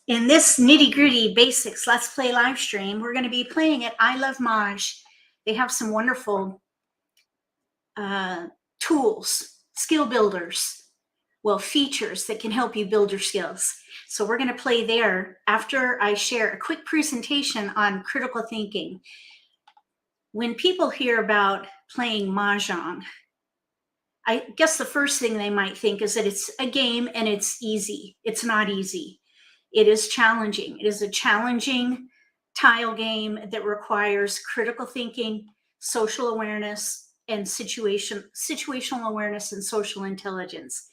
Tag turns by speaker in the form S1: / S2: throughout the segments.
S1: In this nitty-gritty basics Let's Play live stream, we're going to be playing at I Love Mahj. They have some wonderful tools, skill builders, well, features that can help you build your skills. So we're going to play there after I share a quick presentation on critical thinking. When people hear about playing Mahjong, I guess the first thing they might think is that it's a game and it's easy. It's not easy. It is challenging. It is a challenging tile game that requires critical thinking, social awareness, and situational awareness and social intelligence.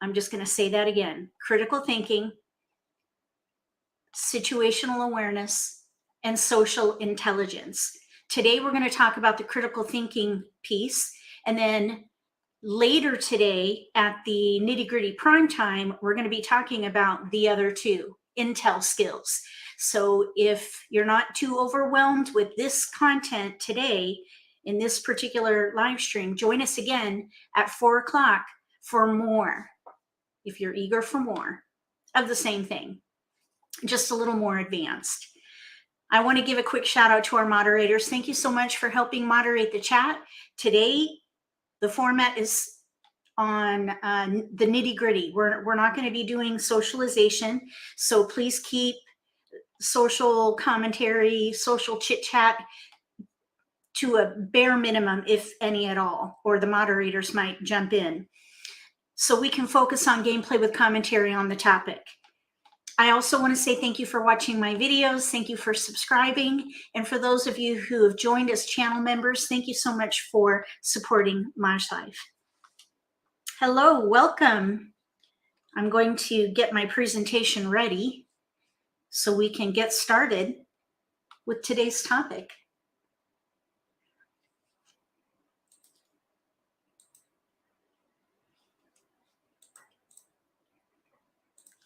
S1: I'm just going to say that again. Critical thinking, situational awareness, and social intelligence. Today, we're going to talk about the critical thinking piece, and then later today at the Nitty-Gritty prime time, we're going to be talking about the other two, intel skills. So if you're not too overwhelmed with this content today in this particular live stream, join us again at 4 o'clock for more, if you're eager for more of the same thing, just a little more advanced. I want to give a quick shout out to our moderators. Thank you so much for helping moderate the chat. Today, the format is on the nitty-gritty. We're not going to be doing socialization, so please keep social commentary, social chit-chat to a bare minimum, if any at all, or the moderators might jump in, so we can focus on gameplay with commentary on the topic. I also want to say thank you for watching my videos. Thank you for subscribing. And for those of you who have joined as channel members, thank you so much for supporting MAHJLIFE. Hello, welcome. I'm going to get my presentation ready so we can get started with today's topic.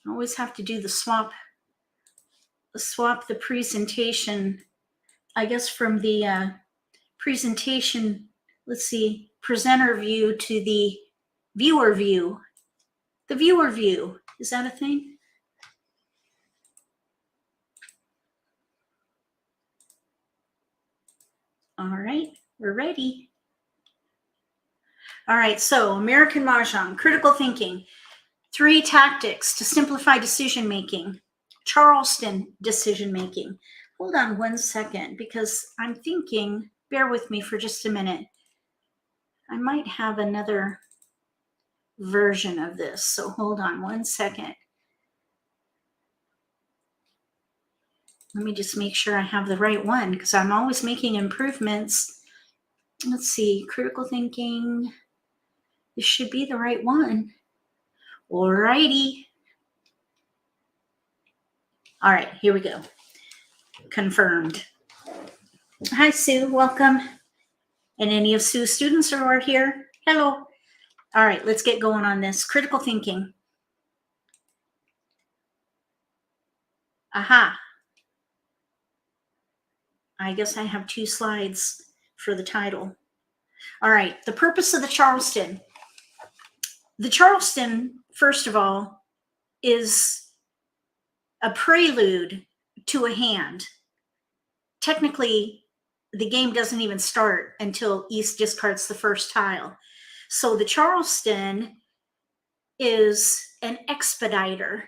S1: I always have to do the swap the presentation, I guess, from the presentation, let's see, presenter view to the viewer view. The viewer view, is that a thing? All right, we're ready. All right, so American Mah Jongg, critical thinking. 3 tactics to simplify decision-making. Charleston decision-making. Hold on 1 second, because I'm thinking, bear with me for just a minute. I might have another version of this, so hold on 1 second. Let me just make sure I have the right one, because I'm always making improvements. Let's see, critical thinking. This should be the right one. Alrighty. All right, here we go. Confirmed. Hi, Sue. Welcome. And any of Sue's students who are here, hello. All right, let's get going on this. Critical thinking. Aha. I guess I have 2 slides for the title. All right, the purpose of the Charleston. The Charleston, first of all, is a prelude to a hand. Technically, the game doesn't even start until East discards the first tile. So the Charleston is an expediter.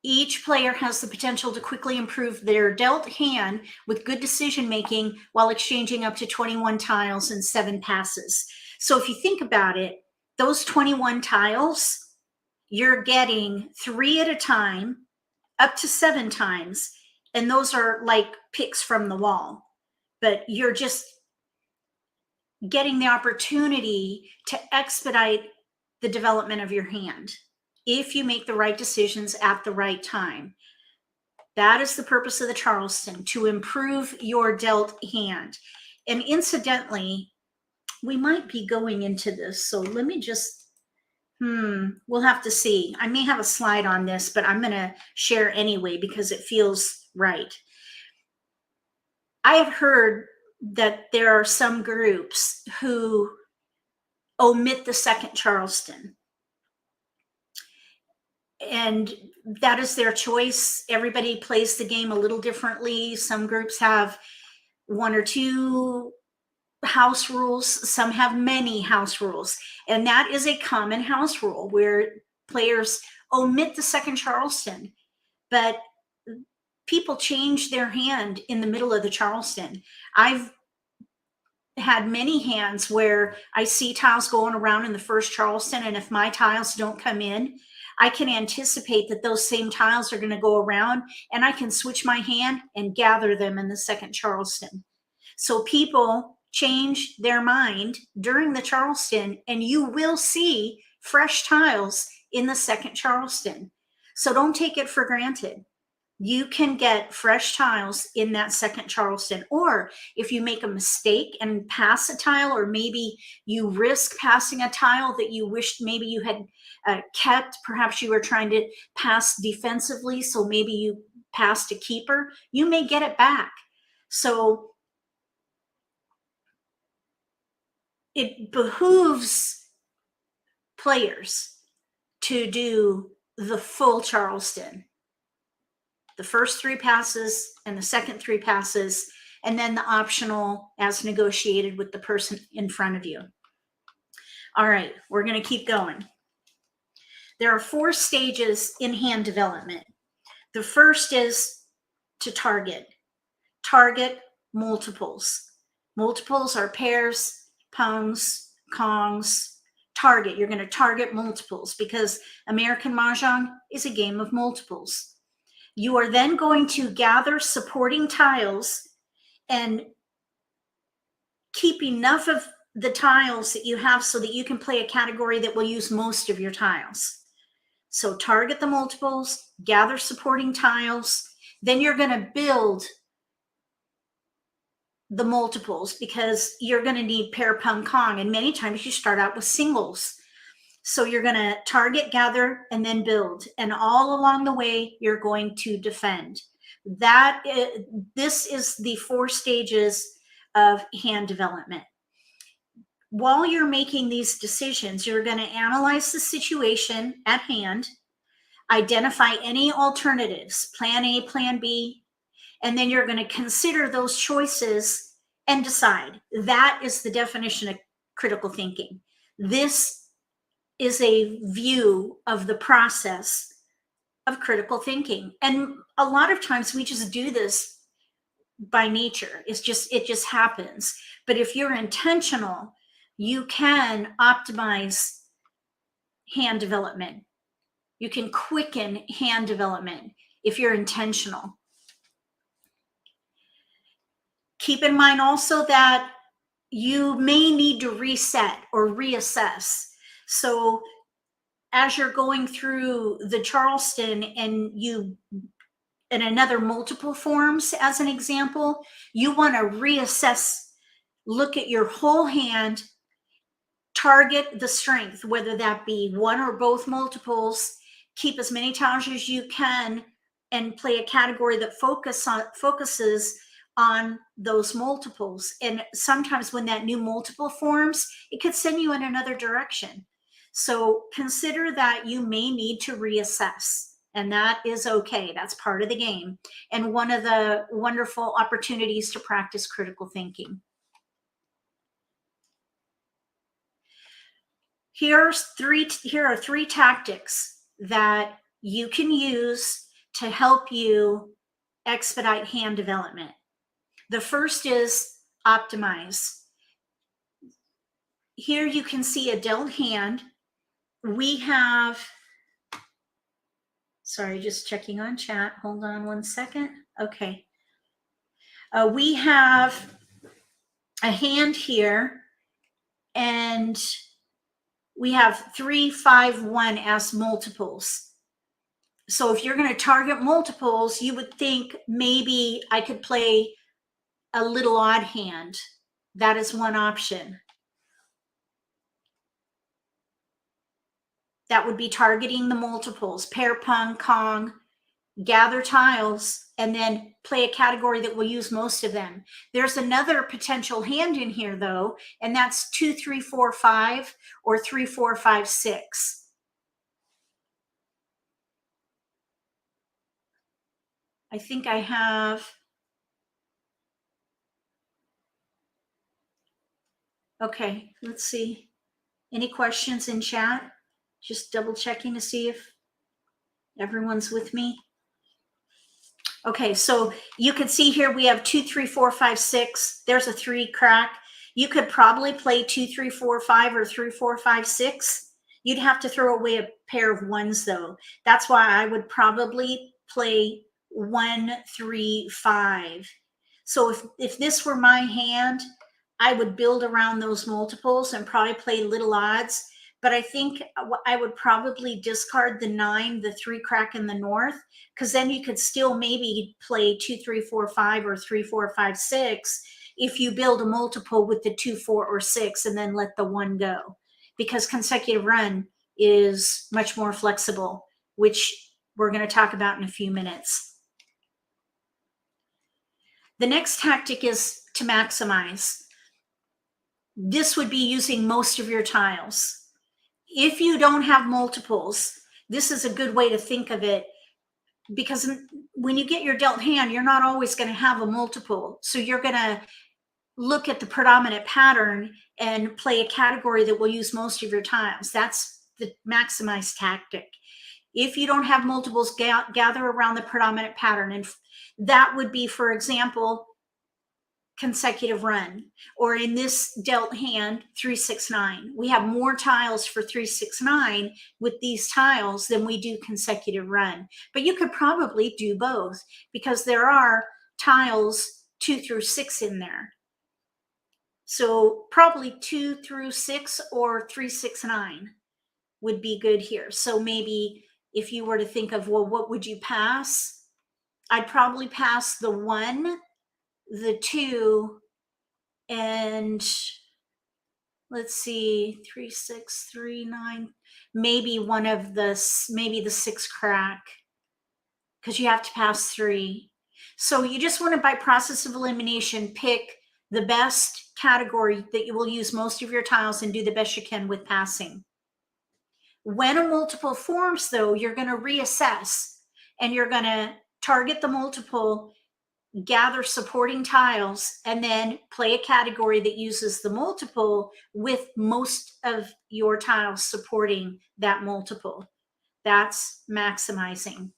S1: Each player has the potential to quickly improve their dealt hand with good decision-making while exchanging up to 21 tiles and 7 passes. So if you think about it, those 21 tiles, you're getting 3 at a time, up to 7 times, and those are like picks from the wall. But you're just getting the opportunity to expedite the development of your hand if you make the right decisions at the right time. That is the purpose of the Charleston, to improve your dealt hand. And incidentally, we might be going into this, so let me just, we'll have to see. I may have a slide on this, but I'm going to share anyway because it feels right. I have heard that there are some groups who omit the second Charleston. and that is their choice. Everybody plays the game a little differently. Some groups have 1 or 2 house rules, some have many house rules, and that is a common house rule where players omit the second Charleston, but people change their hand in the middle of the Charleston. I've had many hands where I see tiles going around in the first Charleston, and if my tiles don't come in, I can anticipate that those same tiles are going to go around, and I can switch my hand and gather them in the second Charleston. So people change their mind during the Charleston, and you will see fresh tiles in the second Charleston. So don't take it for granted. You can get fresh tiles in that second Charleston. Or if you make a mistake and pass a tile, or maybe you risk passing a tile that you wished maybe you had kept, perhaps you were trying to pass defensively, so maybe you passed a keeper, you may get it back. So it behooves players to do the full Charleston, the first 3 passes and the second 3 passes, and then the optional as negotiated with the person in front of you. All right, we're going to keep going. There are 4 stages in hand development. The first is to target. Target multiples. Multiples are pairs, pungs, kongs. Target, you're going to target multiples because American Mah Jongg is a game of multiples. You are then going to gather supporting tiles and keep enough of the tiles that you have so that you can play a category that will use most of your tiles. So target the multiples, gather supporting tiles, then you're going to build the multiples because you're going to need pair, pung, kong, and many times you start out with singles. So you're going to target, gather, and then build. And all along the way, you're going to defend. This is the 4 stages of hand development. While you're making these decisions, you're going to analyze the situation at hand, identify any alternatives, plan A, plan B, and then you're going to consider those choices and decide. That is the definition of critical thinking. This is a view of the process of critical thinking. And a lot of times we just do this by nature. It just happens. But if you're intentional, you can optimize hand development. You can quicken hand development if you're intentional. Keep in mind also that you may need to reset or reassess. So as you're going through the Charleston and another multiple forms, as an example, you want to reassess, look at your whole hand, target the strength, whether that be one or both multiples, keep as many tiles as you can, and play a category that focuses on those multiples. And sometimes when that new multiple forms, it could send you in another direction. So consider that you may need to reassess, and that is okay. That's part of the game and one of the wonderful opportunities to practice critical thinking. Here are 3 tactics that you can use to help you expedite hand development. The first is optimize. Here you can see a dealt hand. We have, sorry, just checking on chat. Hold on 1 second. Okay. We have a hand here, and we have 3, 5, 1 as multiples. So if you're going to target multiples, you would think maybe I could play a little odd hand. That is one option. That would be targeting the multiples, pair, pung, kong, gather tiles, and then play a category that will use most of them. There's another potential hand in here though, and that's 2, 3, 4, 5 or 3, 4, 5, 6. I think I have. Okay, let's see. Any questions in chat? Just double checking to see if everyone's with me. Okay, so you can see here we have 2, 3, 4, 5, 6. There's a 3 crack. You could probably play 2, 3, 4, 5 or 3, 4, 5, 6. You'd have to throw away a pair of 1s though. That's why I would probably play 1, 3, 5. So if this were my hand, I would build around those multiples and probably play little odds. But I think I would probably discard the 9, the 3 crack in the north, because then you could still maybe play 2, 3, 4, 5 or 3, 4, 5, 6 if you build a multiple with the 2, 4, or 6 and then let the 1 go. Because consecutive run is much more flexible, which we're going to talk about in a few minutes. The next tactic is to maximize. This would be using most of your tiles. If you don't have multiples, this is a good way to think of it, because when you get your dealt hand, you're not always going to have a multiple. So you're going to look at the predominant pattern and play a category that will use most of your tiles. That's the maximize tactic. If you don't have multiples, gather around the predominant pattern. And that would be, for example, consecutive run, or in this dealt hand, 3, 6, 9. We have more tiles for 3, 6, 9 with these tiles than we do consecutive run. But you could probably do both, because there are tiles 2 through 6 in there. So probably 2 through 6 or 3, 6, 9 would be good here. So maybe if you were to think of, well, what would you pass? I'd probably pass the 1, the 2, and let's see, 3, 6, 3, 9, maybe one of the, maybe the 6 crack, because you have to pass 3. So you just want to, by process of elimination, pick the best category that you will use most of your tiles and do the best you can with passing. When a multiple forms though, you're going to reassess and you're going to target the multiple, gather supporting tiles, and then play a category that uses the multiple with most of your tiles supporting that multiple. That's maximizing.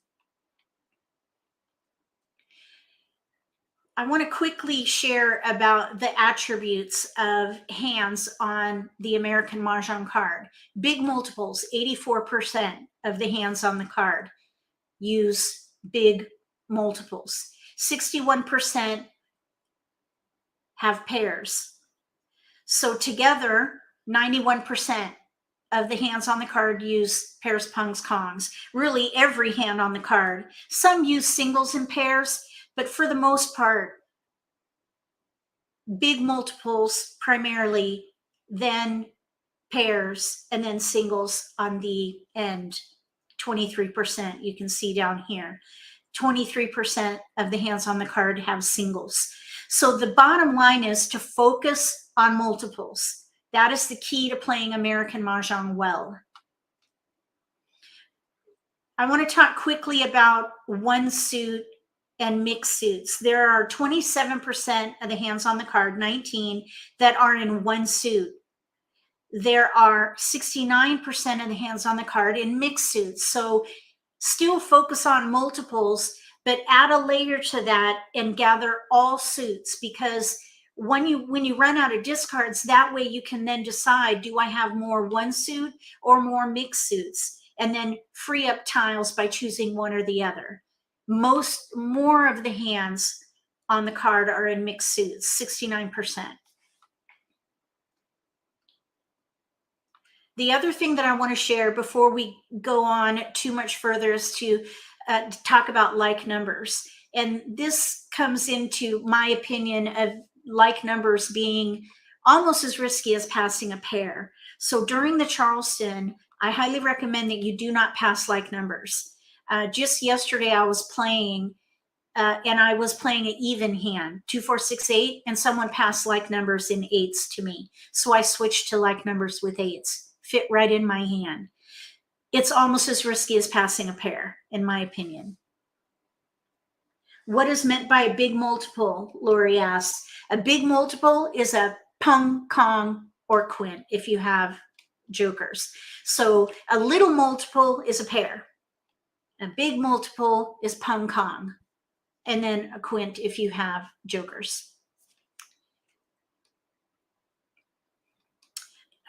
S1: I want to quickly share about the attributes of hands on the American Mah Jongg card. Big multiples, 84% of the hands on the card use big multiples. 61% have pairs. So together, 91% of the hands on the card use pairs, pungs, kongs. Really every hand on the card. Some use singles and pairs, but for the most part, big multiples primarily, then pairs, and then singles on the end. 23%, you can see down here. 23% of the hands on the card have singles. So the bottom line is to focus on multiples. That is the key to playing American Mah Jongg well. I want to talk quickly about one suit and mixed suits. There are 27% of the hands on the card, 19, that are in one suit. There are 69% of the hands on the card in mixed suits. So still focus on multiples, but add a layer to that and gather all suits, because when you run out of discards, that way you can then decide, do I have more one suit or more mixed suits? And then free up tiles by choosing one or the other. More of the hands on the card are in mixed suits, 69%. The other thing that I want to share before we go on too much further is to talk about like numbers. And this comes into my opinion of like numbers being almost as risky as passing a pair. So during the Charleston, I highly recommend that you do not pass like numbers. Just yesterday I was playing and I was playing an even hand, 2, 4, 6, 8, and someone passed like numbers in 8s to me. So I switched to like numbers with 8s. Fit right in my hand. It's almost as risky as passing a pair, in my opinion. What is meant by a big multiple? Lori asks. A big multiple is a pung, kong, or quint if you have jokers. So a little multiple is a pair. A big multiple is pung, kong. And then a quint if you have jokers.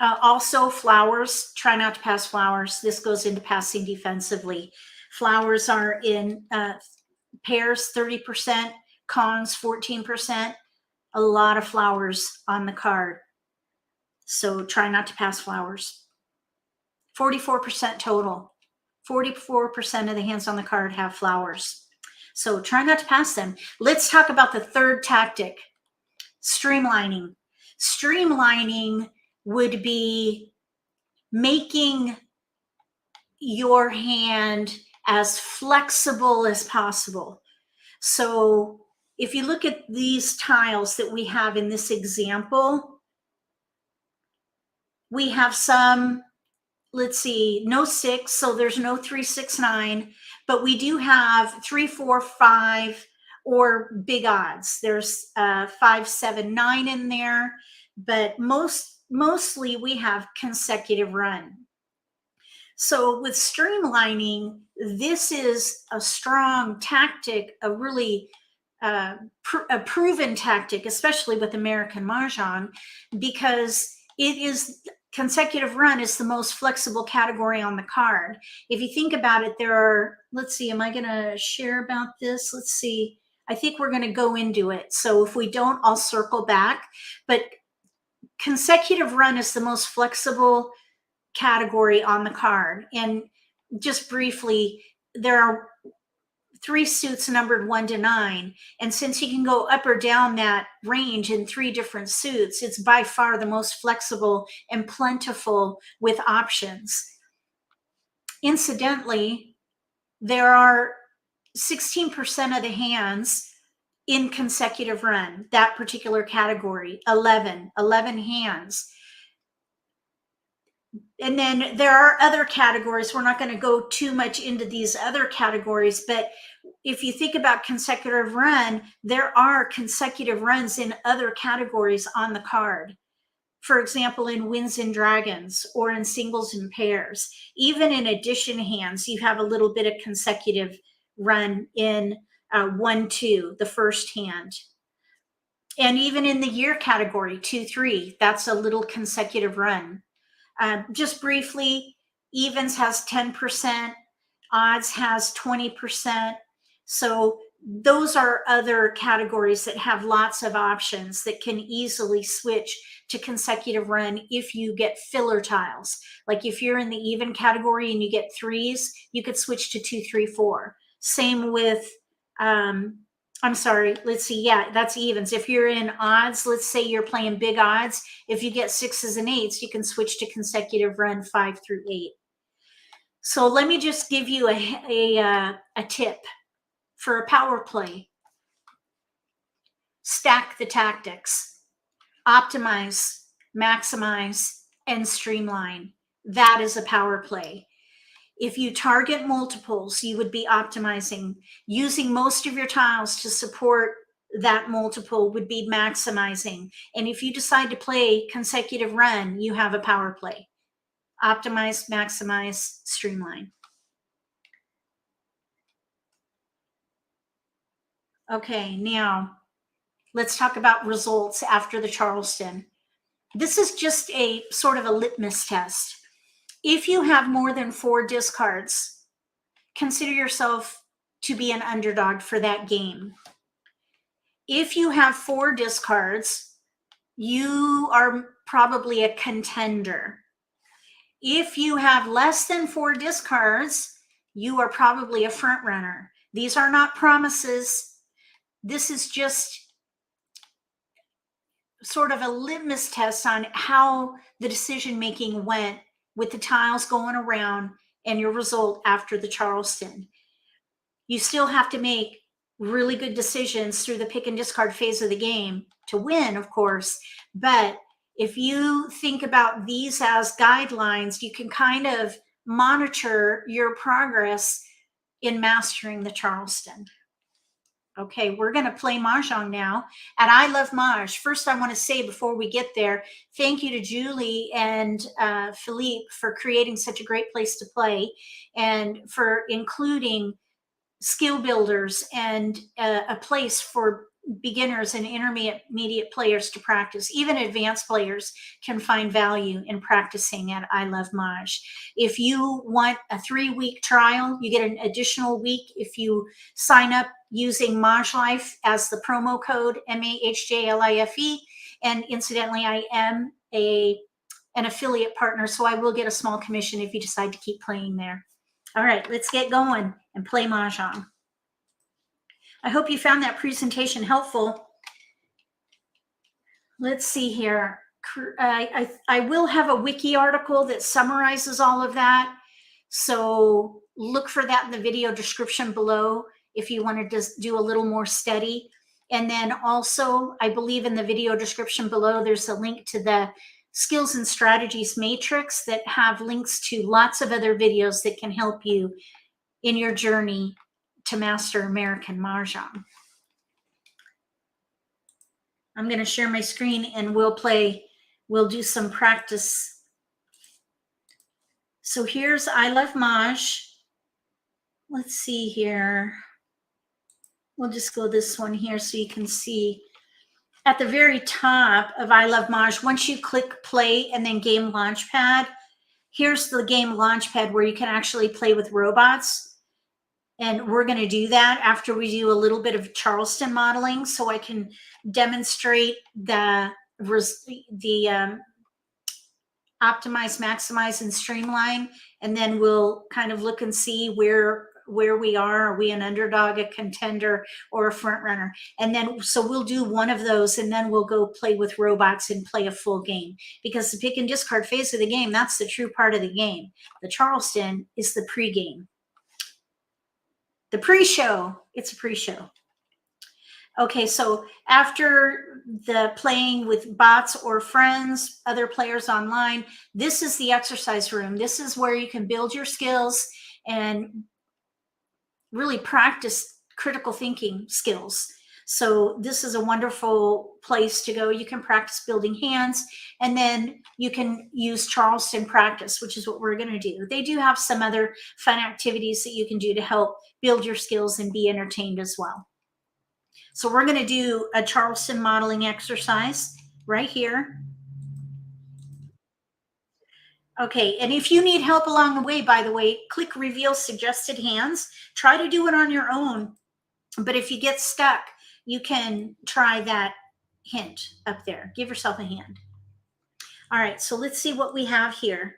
S1: Also, flowers, try not to pass flowers. This goes into passing defensively. Flowers are in pairs 30%, kongs 14%, a lot of flowers on the card. So try not to pass flowers. 44% total. 44% of the hands on the card have flowers. So try not to pass them. Let's talk about the third tactic, streamlining. Streamlining would be making your hand as flexible as possible. So if you look at these tiles that we have in this example, we have some, let's see, no 6, so there's no 3, 6, 9, but we do have 3, 4, 5, or big odds. There's 5, 7, 9 in there, but mostly we have consecutive run. So with streamlining, this is a strong tactic, a really a proven tactic, especially with American Mah Jongg, because it is consecutive run is the most flexible category on the card. If you think about it, there are, let's see, am I going to share about this? Let's see. I think we're going to go into it. So if we don't, I'll circle back. But consecutive run is the most flexible category on the card. And just briefly, there are 3 suits numbered 1 to 9. And since you can go up or down that range in 3 different suits, it's by far the most flexible and plentiful with options. Incidentally, there are 16% of the hands in consecutive run, that particular category, 11 hands. And then there are other categories. We're not going to go too much into these other categories, but if you think about consecutive run, there are consecutive runs in other categories on the card. For example, in Winds and Dragons, or in singles and pairs. Even in addition hands, you have a little bit of consecutive run in 1, 2, the first hand. And even in the year category, 2, 3, that's a little consecutive run. Just briefly, evens has 10%, odds has 20%. So those are other categories that have lots of options that can easily switch to consecutive run if you get filler tiles. Like if you're in the even category and you get 3s, you could switch to 2, 3, 4. Same with, I'm sorry, let's see, yeah, that's evens. If you're in odds, let's say you're playing big odds, if you get 6s and 8s, you can switch to consecutive run 5 through 8. So let me just give you a tip for a power play. Stack the tactics, optimize, maximize, and streamline. That is a power play. If you target multiples, you would be optimizing. Using most of your tiles to support that multiple would be maximizing. And if you decide to play consecutive run, you have a power play. Optimize, maximize, streamline. Okay, now let's talk about results after the Charleston. This is just a sort of a litmus test. If you have more than 4 discards, consider yourself to be an underdog for that game. If you have 4 discards, you are probably a contender. If you have less than 4 discards, you are probably a front runner. These are not promises. This is just sort of a litmus test on how the decision making went with the tiles going around and your result after the Charleston. You still have to make really good decisions through the pick and discard phase of the game to win, of course. But if you think about these as guidelines, you can kind of monitor your progress in mastering the Charleston. Okay, we're going to play Mahjong now at I Love Mahj. First, I want to say before we get there, thank you to Julie and Philippe for creating such a great place to play and for including skill builders and a place for beginners and intermediate players to practice. Even advanced players can find value in practicing at I Love Mahj. If you want a 3-week trial, you get an additional week if you sign up using MAHJLIFE as the promo code, MAHJLIFE. And incidentally, I am an affiliate partner, so I will get a small commission if you decide to keep playing there. All right, let's get going and play Mahjong. I hope you found that presentation helpful. Let's see here. I will have a wiki article that summarizes all of that. So look for that in the video description below if you want to just do a little more study. And then also, I believe in the video description below, there's a link to the Skills and Strategies Matrix that have links to lots of other videos that can help you in your journey to master American Mah Jongg. I'm going to share my screen and we'll do some practice. So here's I Love Mahj. Let's see here. We'll just go this one here so you can see. At the very top of I Love Mahj, once you click play and then game launchpad, here's the game launchpad where you can actually play with robots. And we're going to do that after we do a little bit of Charleston modeling so I can demonstrate the optimize, maximize, and streamline. And then we'll kind of look and see where we are. Are we an underdog, a contender, or a front runner? And then, so we'll do one of those and then we'll go play with robots and play a full game. Because the pick and discard phase of the game, that's the true part of the game. The Charleston is the pre-game. The pre-show, it's a pre-show. Okay, so after the playing with bots or friends, other players online, this is the exercise room. This is where you can build your skills and really practice critical thinking skills. So this is a wonderful place to go. You can practice building hands, and then you can use Charleston practice, which is what we're going to do. They do have some other fun activities that you can do to help build your skills and be entertained as well. So we're going to do a Charleston modeling exercise right here. Okay, and if you need help along the way, by the way, click reveal suggested hands. Try to do it on your own. But if you get stuck, you can try that hint up there. Give yourself a hand. All right, so let's see what we have here.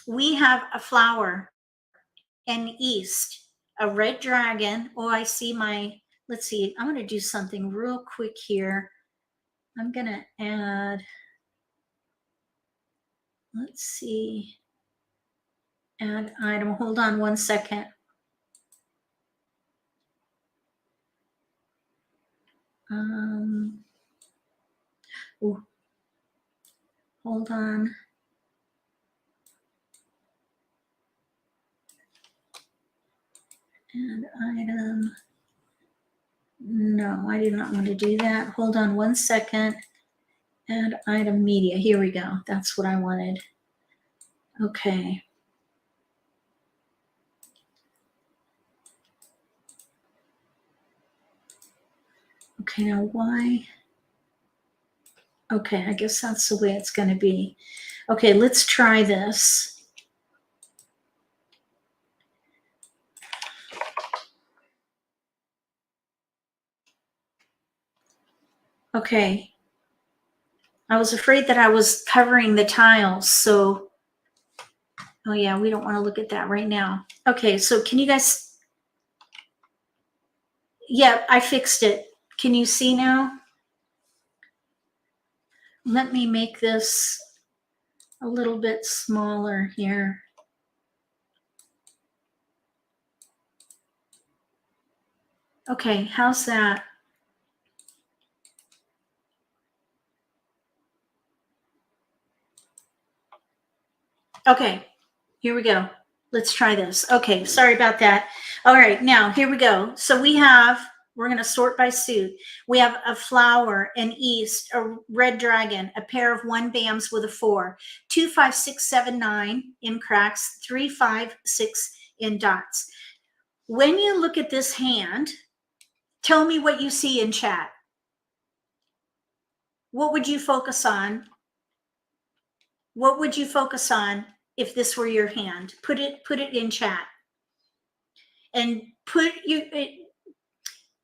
S1: We have a flower, an east, a red dragon. Oh, I see my, let's see, I'm going to do something real quick here. I'm going to add, let's see, add item. Hold on one second. Ooh, hold on. Add item. No, I did not want to do that. Hold on one second. Add item media. Here we go. That's what I wanted. Okay. Okay, now why? Okay, I guess that's the way it's going to be. Okay, let's try this. Okay. I was afraid that I was covering the tiles, so, oh yeah, we don't want to look at that right now. Okay, so can you guys, yeah, I fixed it. Can you see now? Let me make this a little bit smaller here. Okay, how's that? Okay, here we go. Let's try this. Okay, sorry about that. All right, now here we go. So we're going to sort by suit. We have a flower, an east, a red dragon, a pair of 1 bams with a 4, 2, 5, 6, 7, 9 in cracks, 3, 5, 6 in dots. When you look at this hand, tell me what you see in chat. What would you focus on? What would you focus on if this were your hand? Put it in chat. And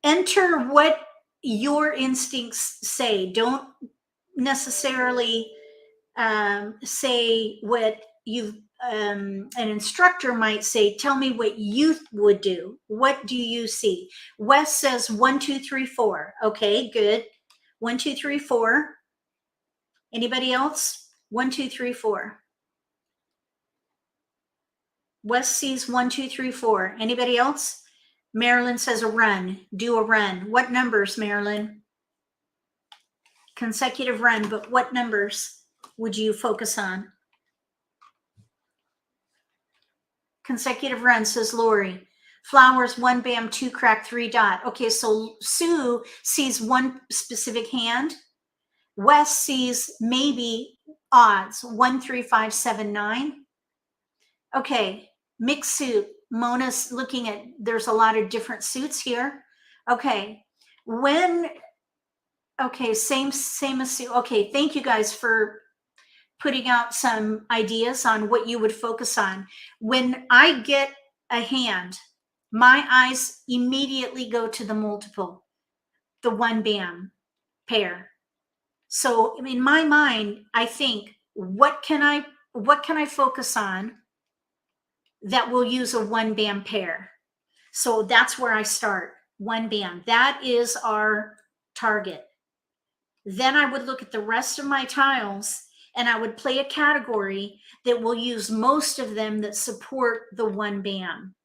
S1: enter what your instincts say. Don't necessarily say what an instructor might say. Tell me what you would do. What do you see? Wes says 1, 2, 3, 4. Okay, good. 1, 2, 3, 4. Anybody else? 1, 2, 3, 4. Wes sees 1, 2, 3, 4. Anybody else? Marilyn says a run. Do a run. What numbers, Marilyn? Consecutive run, but what numbers would you focus on? Consecutive run, says Lori. Flowers, 1 bam, 2 crack, 3 dot. Okay, so Sue sees one specific hand. Wes sees maybe odds, 1, 3, 5, 7, 9. Okay, mixed suit. Mona's looking at, there's a lot of different suits here. Okay, okay, same as suit. Okay, thank you guys for putting out some ideas on what you would focus on. When I get a hand, my eyes immediately go to the multiple, the 1 bam pair. So in my mind, I think, what can I focus on that will use a 1 bam pair? So that's where I start. 1 bam. That is our target. Then I would look at the rest of my tiles and I would play a category that will use most of them that support the 1 bam.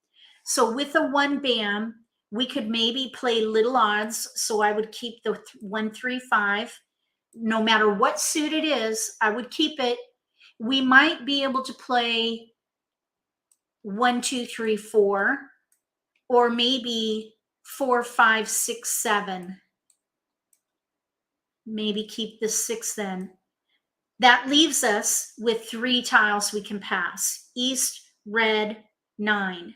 S1: So with a 1 bam, we could maybe play little odds. So I would keep the 1, 3, 5. No matter what suit it is, I would keep it. We might be able to play 1, 2, 3, 4, or maybe 4, 5, 6, 7. Maybe keep the 6 then. That leaves us with 3 tiles we can pass. East, red, 9.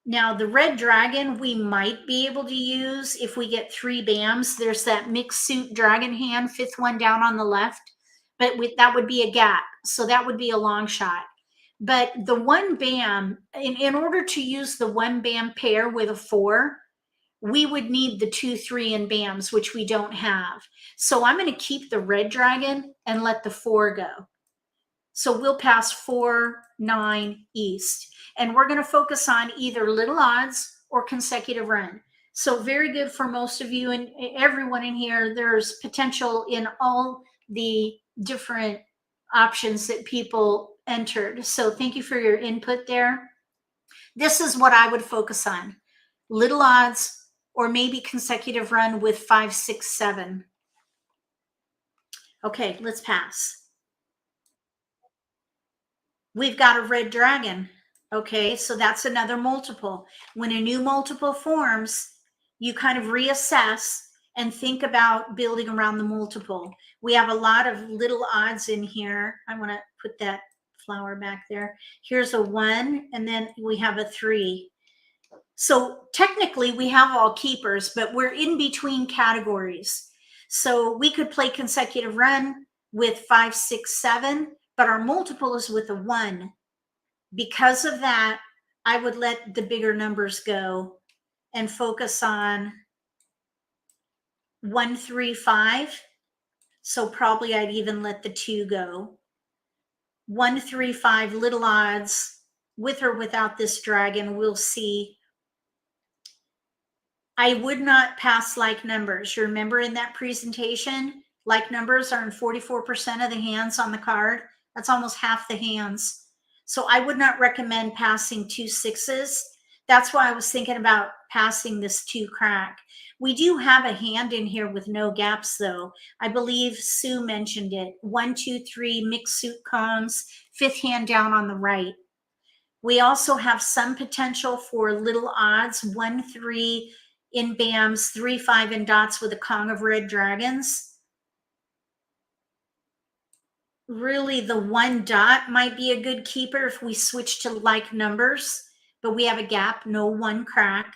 S1: Now the red dragon we might be able to use if we get 3 bams. There's that mixed suit dragon hand, 5th one down on the left, but that would be a gap. So that would be a long shot. But the 1 bam, in order to use the 1 bam pair with a 4, we would need the 2, 3 in bams, which we don't have. So I'm going to keep the red dragon and let the 4 go. So we'll pass 4, 9, east. And we're going to focus on either little odds or consecutive run. So very good for most of you and everyone in here. There's potential in all the different options that people entered. So thank you for your input there. This is what I would focus on. Little odds or maybe consecutive run with 5, 6, 7. Okay, let's pass. We've got a red dragon. Okay, so that's another multiple. When a new multiple forms, you kind of reassess and think about building around the multiple. We have a lot of little odds in here. I want to put that flower back there. Here's a 1, and then we have a 3. So technically we have all keepers, but we're in between categories. So we could play consecutive run with 5, 6, 7, but our multiple is with a 1. Because of that, I would let the bigger numbers go and focus on 1, 3, 5. So probably I'd even let the 2 go. 1, 3, 5, little odds, with or without this dragon, we'll see. I would not pass like numbers. You remember in that presentation, like numbers are in 44% of the hands on the card. That's almost half the hands. So I would not recommend passing 2 6s. That's why I was thinking about passing this 2 crack. We do have a hand in here with no gaps though. I believe Sue mentioned it. 1, 2, 3 mixed suit comes, 5th hand down on the right. We also have some potential for little odds, 1, 3 in bams, 3, 5 in dots with a Kong of red dragons. Really, the 1 dot might be a good keeper if we switch to like numbers, but we have a gap, no 1 crack.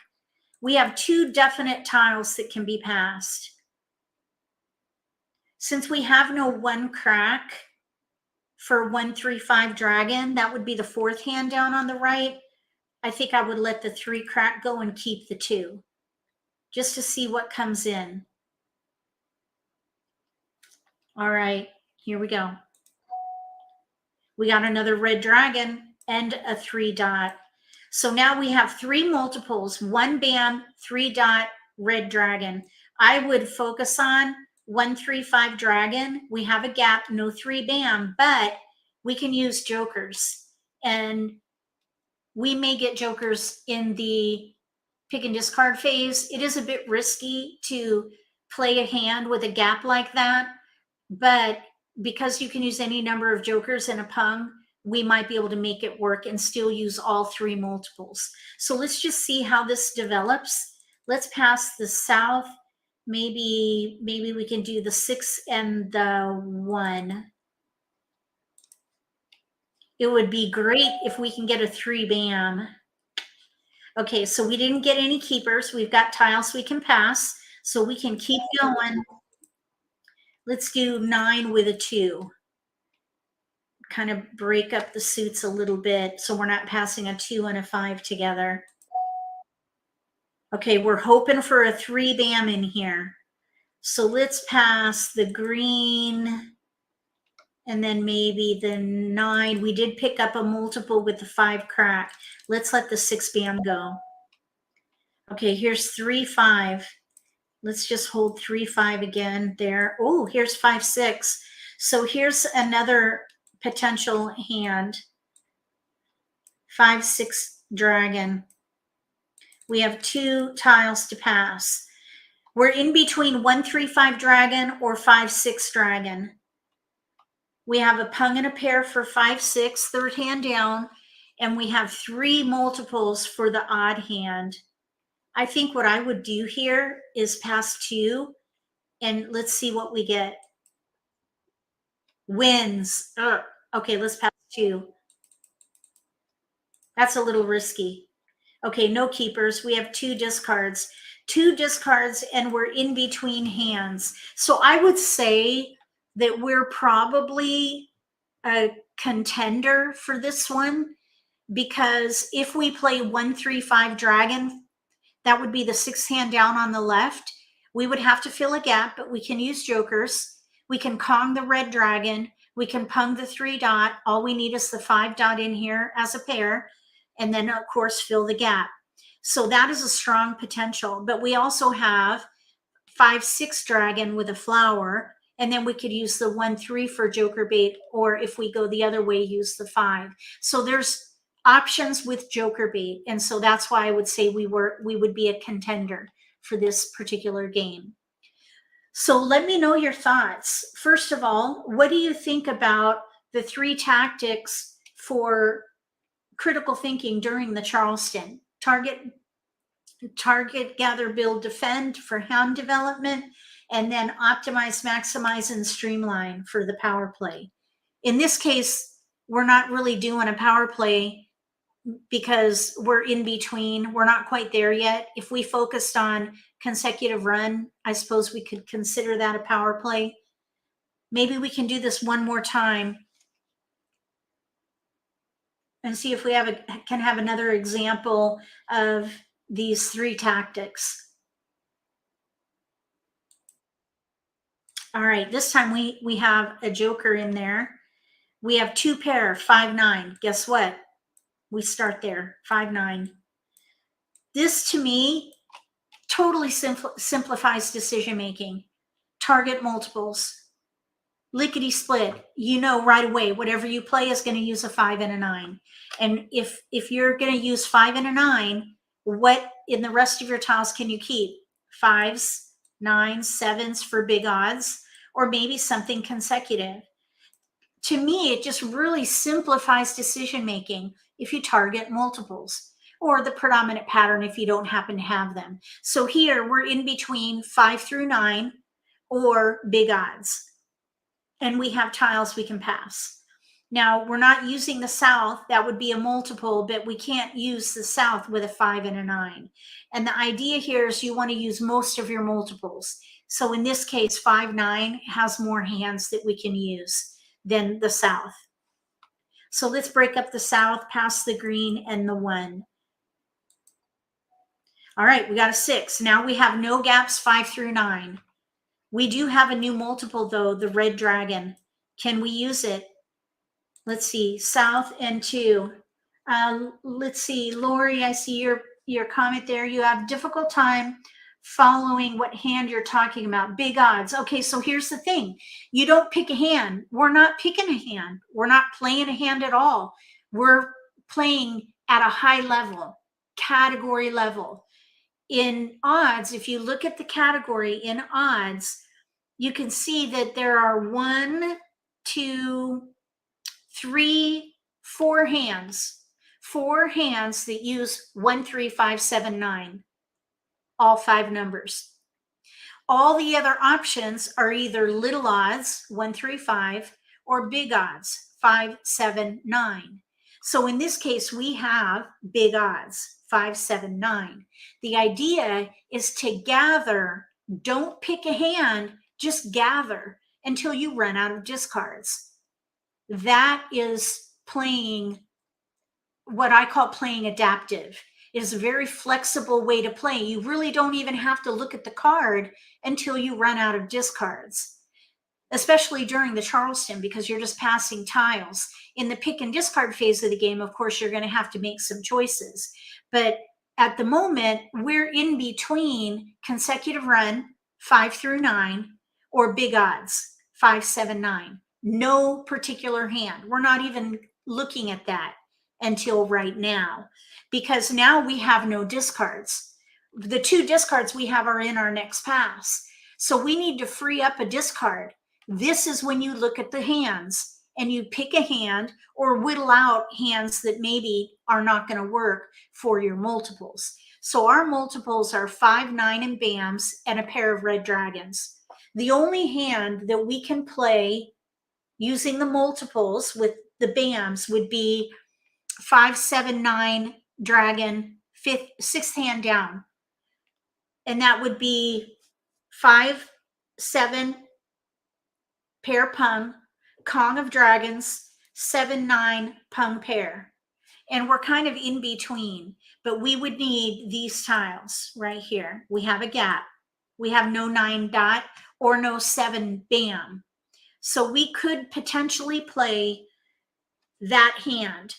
S1: We have 2 definite tiles that can be passed. Since we have no 1 crack for 1, 3, 5 dragon, that would be the 4th hand down on the right. I think I would let the 3 crack go and keep the 2, just to see what comes in. All right, here we go. We got another red dragon and a 3 dot. So now we have 3 multiples, 1 bam, 3 dot, red dragon. I would focus on 1, 3, 5 dragon. We have a gap, no 3 bam, but we can use jokers. And we may get jokers in the pick and discard phase. It is a bit risky to play a hand with a gap like that, but because you can use any number of jokers in a pung, we might be able to make it work and still use all 3 multiples. So let's just see how this develops. Let's pass the south. Maybe we can do the 6 and the 1. It would be great if we can get a 3 bam. Okay, so we didn't get any keepers. We've got tiles we can pass, so we can keep going. Let's do 9 with a 2. Kind of break up the suits a little bit so we're not passing a 2 and a 5 together. Okay, we're hoping for a 3 bam in here. So let's pass the green and then maybe the 9. We did pick up a multiple with the 5 crack. Let's let the 6 bam go. Okay, here's 3, 5. Let's just hold 3, 5 again there. Oh, here's 5, 6. So here's another potential hand. 5, 6 dragon. We have 2 tiles to pass. We're in between 1, 3, 5 dragon or 5, 6 dragon. We have a pung and a pair for 5, 6, 3rd hand down, and we have 3 multiples for the odd hand. I think what I would do here is pass 2, and let's see what we get. Wins. Okay, let's pass 2. That's a little risky. Okay, no keepers. We have 2 discards. 2 discards, and we're in between hands. So I would say that we're probably a contender for this one, because if we play 1, 3, 5 dragon, that would be the 6th hand down on the left. We would have to fill a gap, but we can use jokers. We can Kong the red dragon. We can pung the 3 dot. All we need is the 5 dot in here as a pair. And then, of course, fill the gap. So that is a strong potential. But we also have 5, 6 dragon with a flower. And then we could use the 1, 3 for joker bait. Or if we go the other way, use the 5. So there's options with joker bait. And so that's why I would say we would be a contender for this particular game. So let me know your thoughts. First of all, what do you think about the 3 tactics for critical thinking during the Charleston? Target, gather, build, defend for hand development, and then optimize, maximize, and streamline for the power play. In this case, we're not really doing a power play because we're in between. We're not quite there yet. If we focused on consecutive run, I suppose we could consider that a power play. Maybe we can do this one more time and see if we can have another example of these 3 tactics. All right, this time we have a joker in there. We have 2 pair, 5, 9. Guess what? We start there, 5, 9. This to me totally simplifies decision making. Target multiples. Lickety split. You know right away, whatever you play is going to use a 5 and a 9. And if you're going to use 5 and a 9, what in the rest of your tiles can you keep? 5s, 9s, 7s for big odds, or maybe something consecutive. to me, it just really simplifies decision making if you target multiples or the predominant pattern if you don't happen to have them. So here we're in between 5 through 9 or big odds, and we have tiles we can pass. Now, we're not using the south. That would be a multiple, but we can't use the south with a 5 and a 9. And the idea here is you want to use most of your multiples. So in this case, 5, 9 has more hands that we can use than the south. So let's break up the south, pass the green and the 1. All right, we got a 6. Now we have no gaps 5 through 9. We do have a new multiple though, the red dragon. Can we use it? Let's see, south and 2. Let's see, Lori, I see your comment there. You have difficult time following what hand you're talking about. Big odds. Okay, so here's the thing. You don't pick a hand. We're not picking a hand. We're not playing a hand at all. We're playing at a high level, category level. In odds, if you look at the category in odds, you can see that there are 1, 2, 3, 4 hands. 4 hands that use 1, 3, 5, 7, 9. All 5 numbers. All the other options are either little odds, 1, 3, 5, or big odds, 5, 7, 9. So in this case, we have big odds, 5, 7, 9. The idea is to gather. Don't pick a hand, just gather until you run out of discards. That is playing what I call playing adaptive. It is a very flexible way to play. You really don't even have to look at the card until you run out of discards, especially during the Charleston, because you're just passing tiles. In the pick and discard phase of the game, of course, you're going to have to make some choices. But at the moment, we're in between consecutive run, 5 through 9, or big odds, 5, 7, 9. No particular hand. We're not even looking at that until right now, because now we have no discards. The 2 discards we have are in our next pass. So we need to free up a discard. This is when you look at the hands and you pick a hand or whittle out hands that maybe are not going to work for your multiples. So our multiples are 5, 9, and bams, and a pair of red dragons. The only hand that we can play using the multiples with the bams would be 5, 7, 9 dragon, 6th hand down. And that would be 5, 7 pair pung, Kong of dragons, 7, 9 pung pair. And we're kind of in between, but we would need these tiles right here. We have a gap. We have no 9 dot or no 7 bam. So we could potentially play that hand.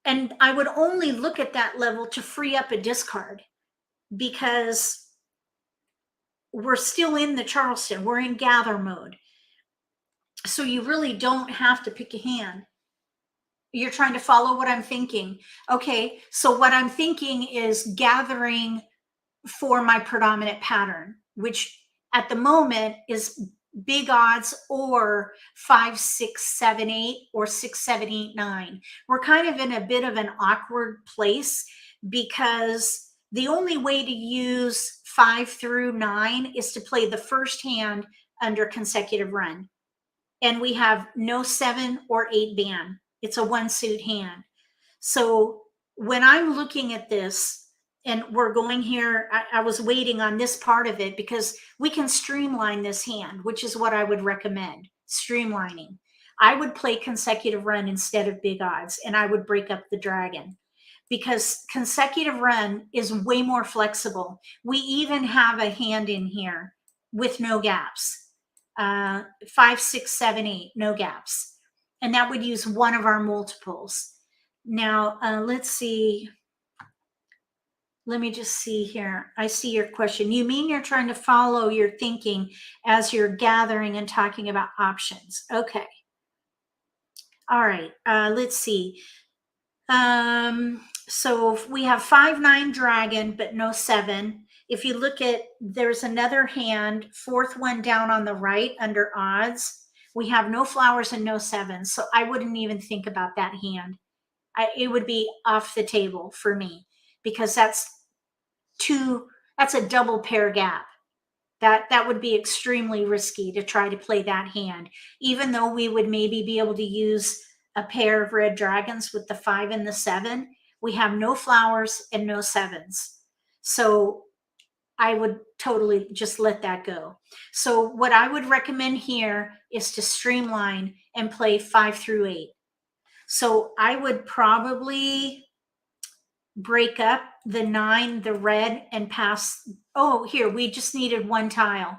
S1: And I would only look at that level to free up a discard, because we're still in the Charleston. We're in gather mode. So you really don't have to pick a hand. You're trying to follow what I'm thinking. Okay, so what I'm thinking is gathering for my predominant pattern, which at the moment is big odds or 5, 6, 7, 8 or 6, 7, 8, 9. We're kind of in a bit of an awkward place, because the only way to use 5 through 9 is to play the first hand under consecutive run. And we have no 7 or 8 bam. It's a 1 suit hand. So when I'm looking at this, and we're going here, I was waiting on this part of it because we can streamline this hand, which is what I would recommend, streamlining. I would play consecutive run instead of big odds, and I would break up the dragon, because consecutive run is way more flexible. We even have a hand in here with no gaps, 5, 6, 7, 8, no gaps. And that would use one of our multiples. Now, let's see. Let me just see here. I see your question. You mean you're trying to follow your thinking as you're gathering and talking about options? Okay. All right. Let's see. So if we have 5, 9 dragon, but no 7. If you look at, there's another hand, 4th one down on the right under odds. We have no flowers and no sevens, so I wouldn't even think about that hand. It would be off the table for me, because that's a double pair gap. That would be extremely risky to try to play that hand, even though we would maybe be able to use a pair of red dragons with the 5 and the 7. We have no flowers and no sevens. So I would totally just let that go. So what I would recommend here is to streamline and play 5 through 8. So I would probably break up the 9, the red, and pass. Oh, here, we just needed one tile.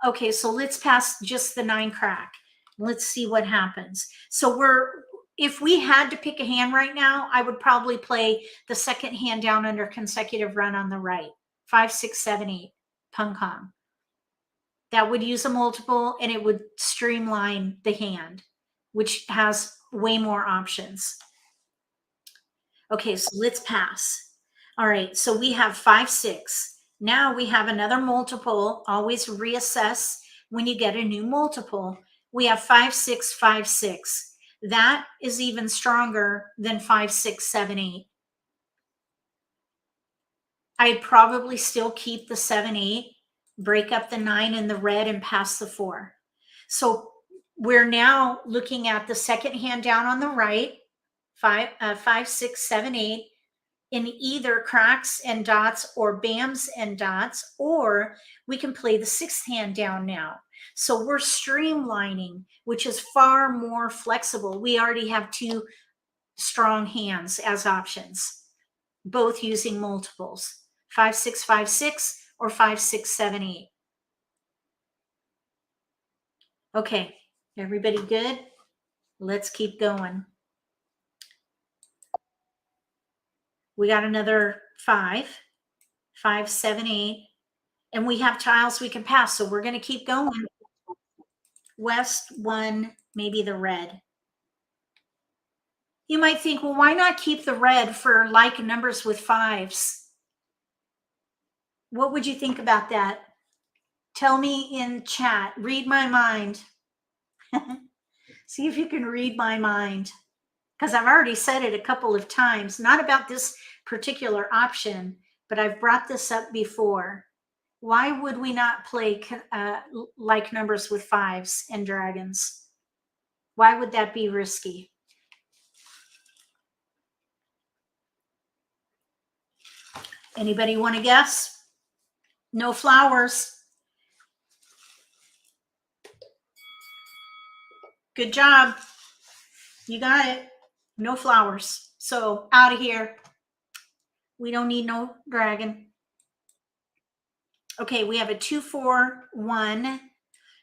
S1: Okay, so let's pass just the 9 crack. Let's see what happens. So if we had to pick a hand right now, I would probably play the second hand down under consecutive run on the right. 5, 6, 7, 8, pung kong. That would use a multiple, and it would streamline the hand, which has way more options. Okay, so let's pass. All right, so we have 5, 6. Now we have another multiple. Always reassess when you get a new multiple. We have 5, 6, 5, 6. That is even stronger than 5, 6, 7, 8. I'd probably still keep the 7, 8, break up the 9 and the red, and pass the 4. So we're now looking at the second hand down on the right, 5, 6, 7, 8, in either cracks and dots or bams and dots, or we can play the 6th hand down now. So we're streamlining, which is far more flexible. We already have 2 strong hands as options, both using multiples. 5, 6, 5, 6, or 5, 6, 7, 8. Okay, everybody good? Let's keep going. We got another 5, 5, 7, 8, and we have tiles we can pass, so we're going to keep going. West 1, maybe the red. You might think, well, why not keep the red for like numbers with 5s? What would you think about that? Tell me in chat. Read my mind. See if you can read my mind, because I've already said it a couple of times, not about this particular option, but I've brought this up before. Why would we not play like numbers with 5s and dragons? Why would that be risky? Anybody want to guess? No flowers. Good job. You got it. No flowers. So out of here. We don't need no dragon. Okay, we have a 2, 4, 1.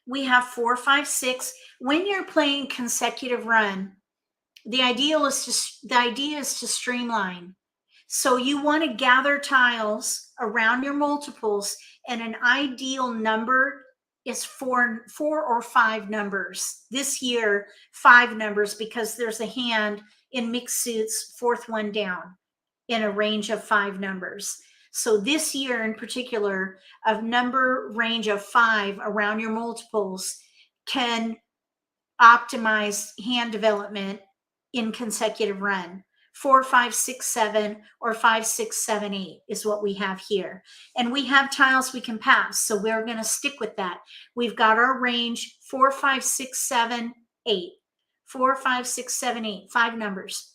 S1: We have 4, 5, 6. When you're playing consecutive run, the idea is to streamline. So you want to gather tiles around your multiples, and an ideal number is 4 or 5 numbers. This year, 5 numbers, because there's a hand in mixed suits, 4th one down, in a range of 5 numbers. So this year in particular, a number range of 5 around your multiples can optimize hand development in consecutive run. 4, 5, 6, 7, or 5, 6, 7, 8 is what we have here. And we have tiles we can pass, so we're going to stick with that. We've got our range 4, 5, 6, 7, 8. 4, 5, 6, 7, 8, 5 numbers.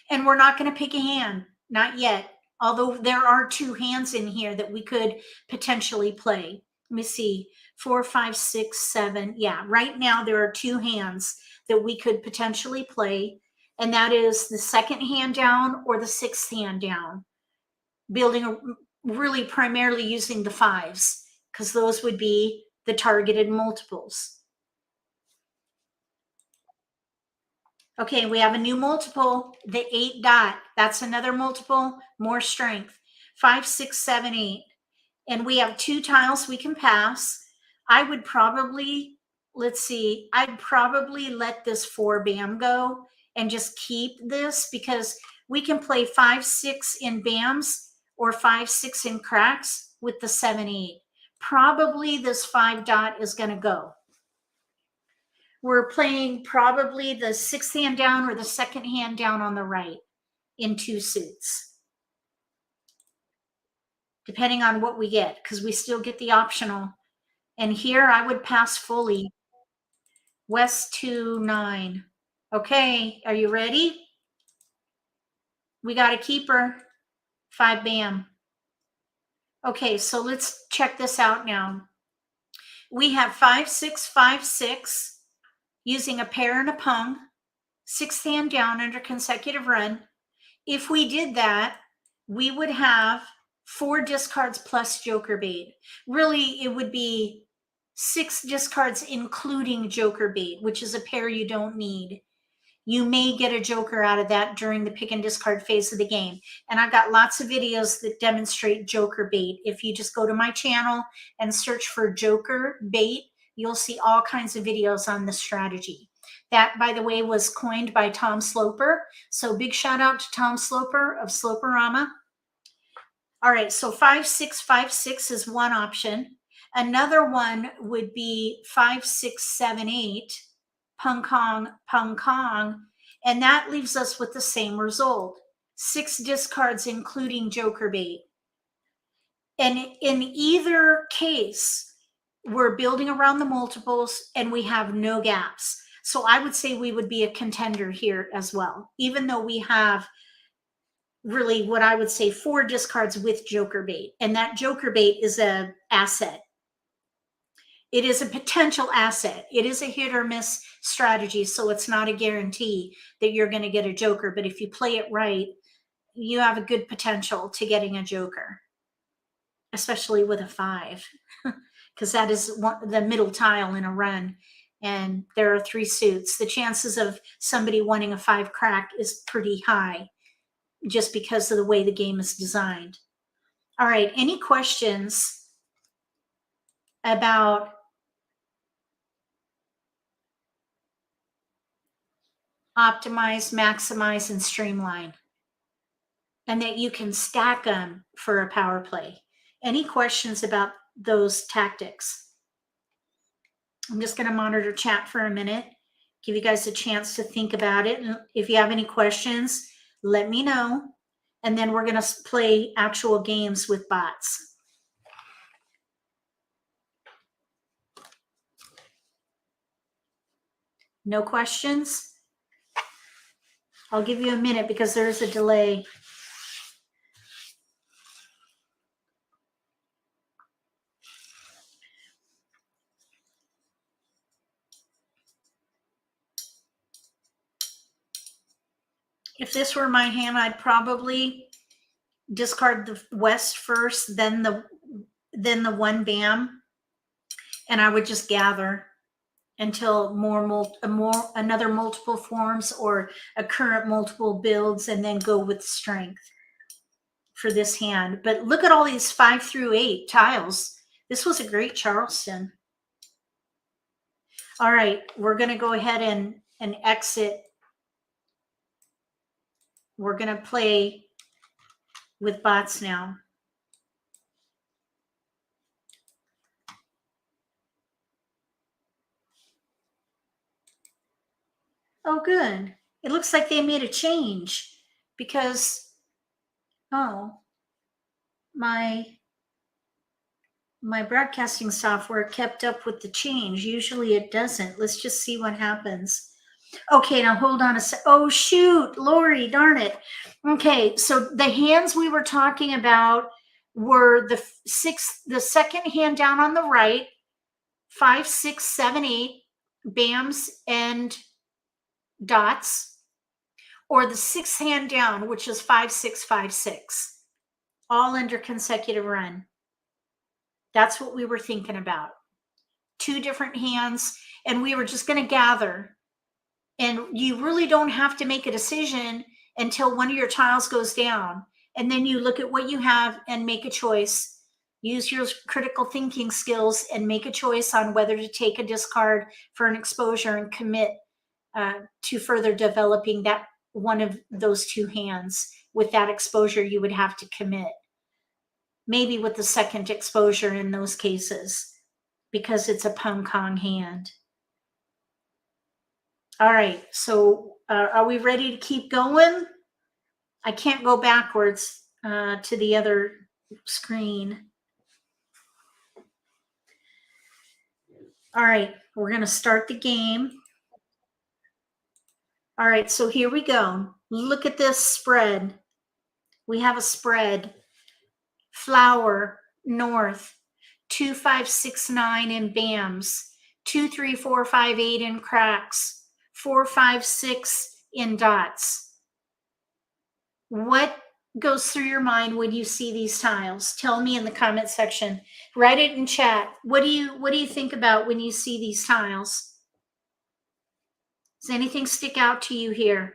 S1: And we're not going to pick a hand, not yet, although there are 2 hands in here that we could potentially play. Let me see, 4, 5, 6, 7. Yeah, right now there are 2 hands that we could potentially play, and that is the second hand down or the 6th hand down, really primarily using the 5s, because those would be the targeted multiples. Okay, we have a new multiple, the 8 dot. That's another multiple, more strength. 5, 6, 7, 8. And we have 2 tiles we can pass. I would probably, let's see, I'd probably let this 4 bam go and just keep this, because we can play 5, 6 in bams or 5, 6 in cracks with the 7, 8. Probably this 5 dot is going to go. We're playing probably the 6th hand down or the 2nd hand down on the right in 2 suits, depending on what we get, because we still get the optional. And here I would pass fully. West 2-9. Okay, are you ready? We got a keeper. 5 bam. Okay, so let's check this out now. We have 5-6, 5-6 using a pair and a pung, 6th hand down under consecutive run. If we did that, we would have 4 discards plus joker bait. Really, it would be 6 discards including joker bait, which is a pair you don't need. You may get a joker out of that during the pick and discard phase of the game. And I've got lots of videos that demonstrate joker bait. If you just go to my channel and search for joker bait, you'll see all kinds of videos on the strategy. That, by the way, was coined by Tom Sloper. So big shout out to Tom Sloper of Sloperama. All right, so 5-6, 5-6 is one option. Another one would be 5-6, 7-8, pung kong, and that leaves us with the same result. 6 discards, including joker bait. And in either case, we're building around the multiples and we have no gaps. So I would say we would be a contender here as well, even though we have really what I would say 4 discards with joker bait. And that joker bait is an asset. It is a potential asset. It is a hit or miss strategy, so it's not a guarantee that you're going to get a joker. But if you play it right, you have a good potential to getting a joker, especially with a 5, because that is the middle tile in a run. And there are 3 suits. The chances of somebody wanting a 5 crack is pretty high just because of the way the game is designed. All right, any questions about optimize, maximize, and streamline, and that you can stack them for a power play? Any questions about those tactics? I'm just going to monitor chat for a minute, give you guys a chance to think about it. And if you have any questions, let me know. And then we're going to play actual games with bots. No questions? I'll give you a minute because there's a delay. If this were my hand, I'd probably discard the West first, then the 1 bam, and I would just gather until another multiple forms or a current multiple builds, and then go with strength for this hand. But look at all these 5 through 8 tiles. This was a great Charleston. All right, we're going to go ahead and exit. We're going to play with bots now. Oh, good. It looks like they made a change because, oh, my broadcasting software kept up with the change. Usually it doesn't. Let's just see what happens. Okay, now hold on a sec. Oh, shoot, Lori, darn it. Okay, so the hands we were talking about were the 2nd hand down on the right, 5, 6, 7, 8, bams and dots, or the 6th hand down, which is 5, 6, 5, 6, all under consecutive run. That's what we were thinking about. 2 different hands, and we were just going to gather. And you really don't have to make a decision until one of your tiles goes down. And then you look at what you have and make a choice. Use your critical thinking skills and make a choice on whether to take a discard for an exposure and commit to further developing that one of those 2 hands. With that exposure, you would have to commit. Maybe with the 2nd exposure in those cases, because it's a pung kong hand. All right, so are we ready to keep going? I can't go backwards to the other screen. All right, we're going to start the game. All right, so here we go. Look at this spread. We have a spread. Flower, north, 2, 5, 6, 9 in BAMs, 2, 3, 4, 5, 8 in cracks, 4, 5, 6 in dots. What goes through your mind when you see these tiles? Tell me in the comment section. Write it in chat. What do you think about when you see these tiles? Does anything stick out to you here?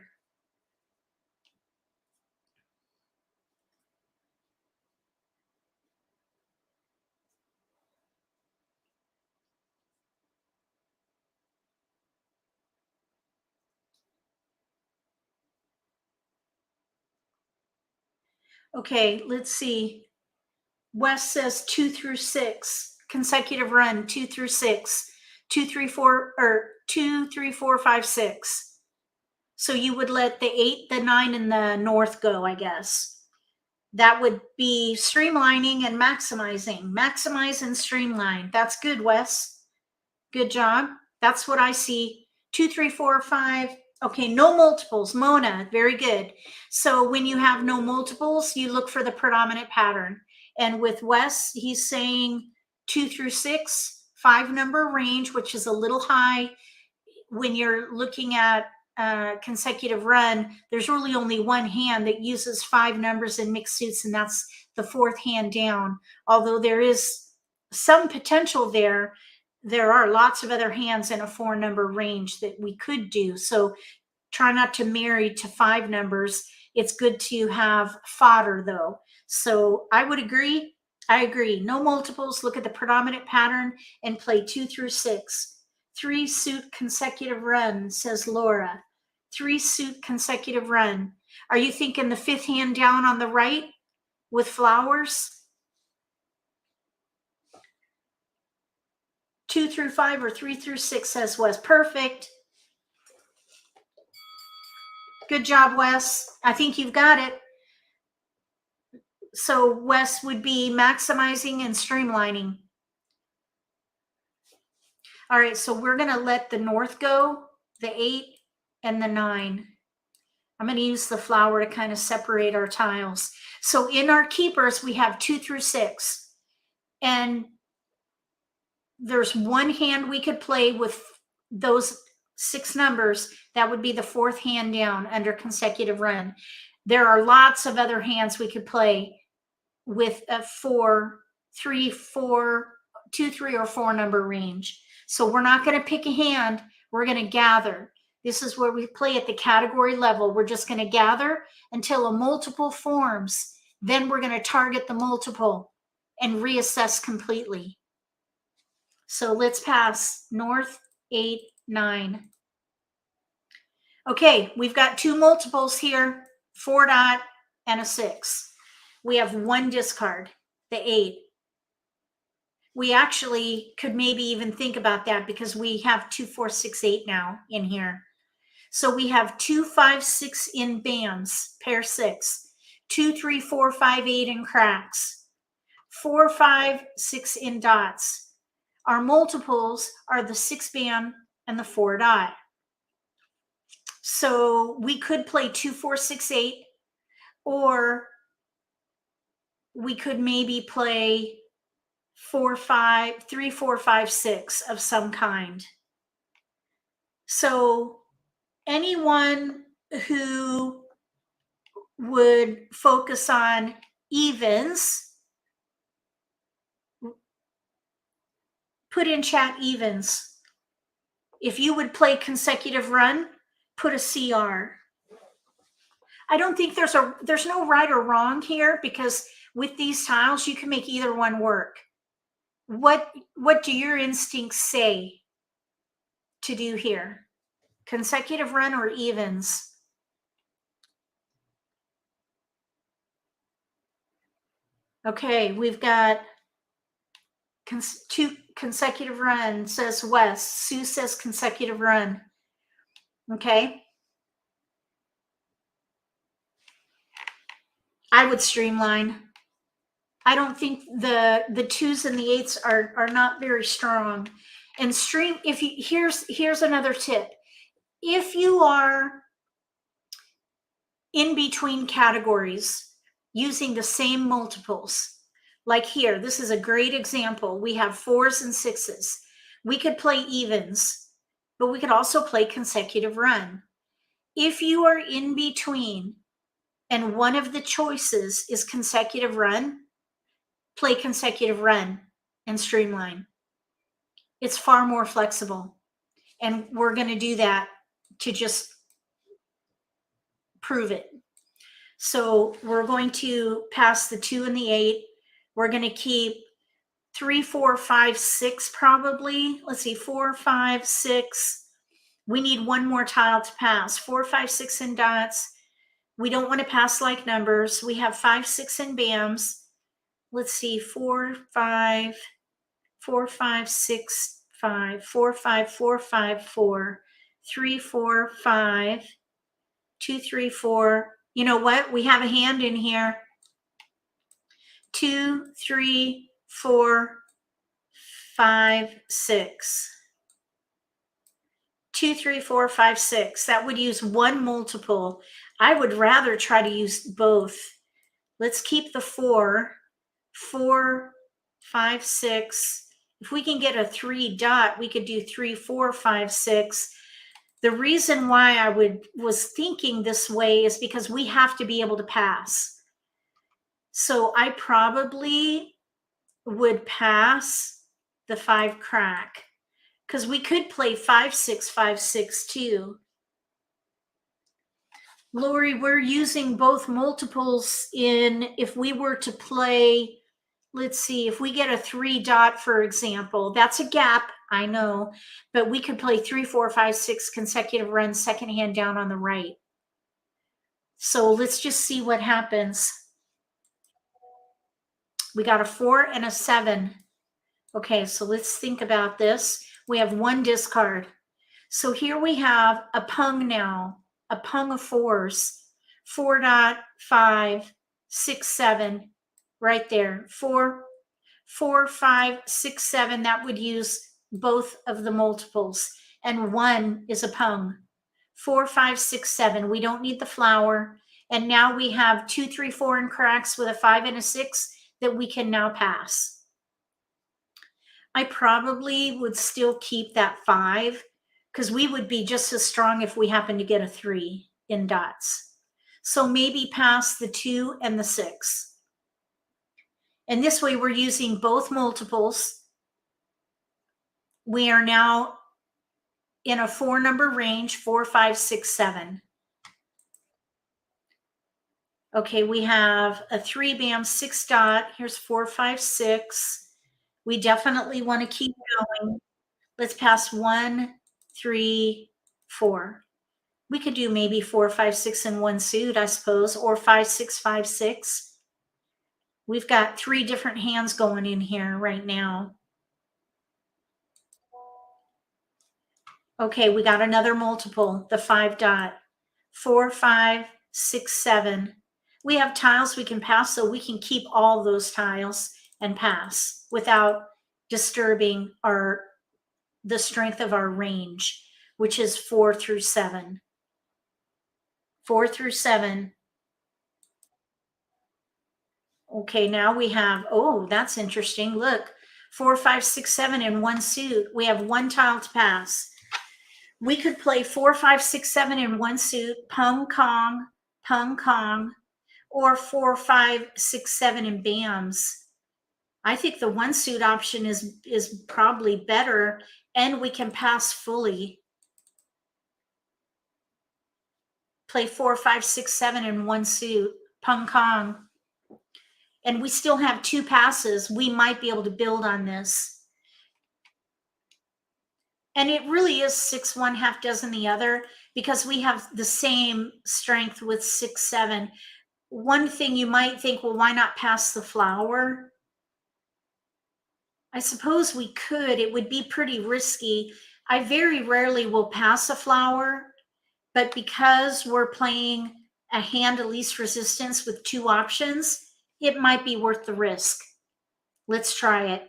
S1: Okay, let's see. Wes says 2 through 6, consecutive run, 2 through 6, 2, 3, 4, or 2, 3, 4, 5, 6. So you would let the 8, the 9, and the north go, I guess. That would be streamlining and maximizing. Maximize and streamline. That's good, Wes. Good job. That's what I see. 2, 3, 4, 5. Okay, no multiples. Mona, very good. So when you have no multiples, you look for the predominant pattern. And with Wes, he's saying 2 through 6, 5 number range, which is a little high. When you're looking at consecutive run, there's really only one hand that uses 5 numbers in mixed suits, and that's the 4th hand down. Although there is some potential there, there are lots of other hands in a 4 number range that we could do. So try not to marry to 5 numbers. It's good to have fodder though. So I would agree. I agree. No multiples. Look at the predominant pattern and play 2 through 6. 3 suit consecutive run, says Laura. 3 suit consecutive run. Are you thinking the 5th hand down on the right with flowers? 2 through 5 or 3 through 6, says Wes. Perfect. Good job, Wes. I think you've got it. So Wes would be maximizing and streamlining. All right, so we're going to let the north go, the 8 and the 9. I'm going to use the flower to kind of separate our tiles. So in our keepers, we have 2 through 6. And there's one hand we could play with those 6 numbers. That would be the 4th hand down under consecutive run. There are lots of other hands we could play with a 4, 3, 4, 2, 3, or 4 number range. So we're not going to pick a hand. We're going to gather. This is where we play at the category level. We're just going to gather until a multiple forms. Then we're going to target the multiple and reassess completely. So let's pass north, 8, 9. Okay, we've got 2 multiples here, 4 dot and a 6. We have 1 discard, the 8. We actually could maybe even think about that because we have 2, 4, 6, 8 now in here. So we have 2, 5, 6 in bands, pair 6, 2, 3, 4, 5, 8 in cracks, 4, 5, 6 in dots. Our multiples are the 6 band and the 4 dot. So we could play 2, 4, 6, 8, or we could maybe play 4, 5, 3, 4, 5, 6 of some kind. So anyone who would focus on evens, put in chat evens. If you would play consecutive run, put a CR. I don't think there's no right or wrong here, because with these tiles, you can make either one work. What do your instincts say to do here? Consecutive run or evens? Okay, we've got 2 consecutive run, says Wes. Sue says consecutive run. Okay. I would streamline. I don't think the 2s and the 8s are not very strong. And stream, if you, here's another tip. If you are in between categories using the same multiples, like here, this is a great example. We have 4s and 6s. We could play evens, but we could also play consecutive run. If you are in between and one of the choices is consecutive run, play consecutive run and streamline. It's far more flexible. And we're going to do that to just prove it. So we're going to pass the 2 and the 8. We're going to keep 3, 4, 5, 6 probably. Let's see, 4, 5, 6. We need one more tile to pass. 4, 5, 6 in dots. We don't want to pass like numbers. We have 5, 6 in BAMs. Let's see, 4, 5, 4, 5, 6, 5, 4, 5, 4, 5, 4, 3, 4, 5, 2, 3, 4. You know what? We have a hand in here. 2, 3, 4, 5, 6. 2, 3, 4, 5, 6. That would use one multiple. I would rather try to use both. Let's keep the 4, 4, 5, 6. If we can get a 3 dot, we could do 3, 4, 5, 6. The reason why I was thinking this way is because we have to be able to pass. So I probably would pass the 5 crack, because we could play 5, 6, 5, 6 too. Lori, we're using both multiples in, if we were to play, let's see, if we get a 3 dot, for example, that's a gap, I know, but we could play 3, 4, 5, 6 consecutive runs, second hand down on the right. So let's just see what happens. We got a 4 and a 7. Okay, so let's think about this. We have one discard. So here we have a pung now, a pung of 4s, 4 dot, 5, 6, 7, right there. 4, 4, 5, 6, 7, that would use both of the multiples. And 1 is a pung. 4, 5, 6, 7, we don't need the flower. And now we have 2, 3, 4 in cracks with a 5 and a 6 that we can now pass. I probably would still keep that 5, because we would be just as strong if we happen to get a 3 in dots. So maybe pass the 2 and the 6. And this way we're using both multiples. We are now in a 4 number range, 4, 5, 6, 7. Okay, we have a 3 BAM, 6 dot. Here's 4, 5, 6. We definitely want to keep going. Let's pass 1, 3, 4. We could do maybe 4, 5, 6 in one suit, I suppose, or 5, 6, 5, 6. We've got 3 different hands going in here right now. Okay, we got another multiple, the 5 dot. 4, 5, 6, 7. We have tiles we can pass, so we can keep all those tiles and pass without disturbing the strength of our range, which is 4 through 7. 4 through 7. Okay, now we have, oh, that's interesting. Look, 4, 5, 6, 7 in one suit. We have one tile to pass. We could play 4, 5, 6, 7 in one suit, pung kong, or 4, 5, 6, 7 in BAMs. I think the one suit option is probably better, and we can pass fully. Play 4, 5, 6, 7 in one suit, pung kong. And we still have 2 passes. We might be able to build on this. And it really is 6, 1, half dozen the other, because we have the same strength with 6, 7. One thing you might think, well, why not pass the flower? I suppose we could. It would be pretty risky. I very rarely will pass a flower, but because we're playing a hand of least resistance with 2 options, it might be worth the risk. Let's try it.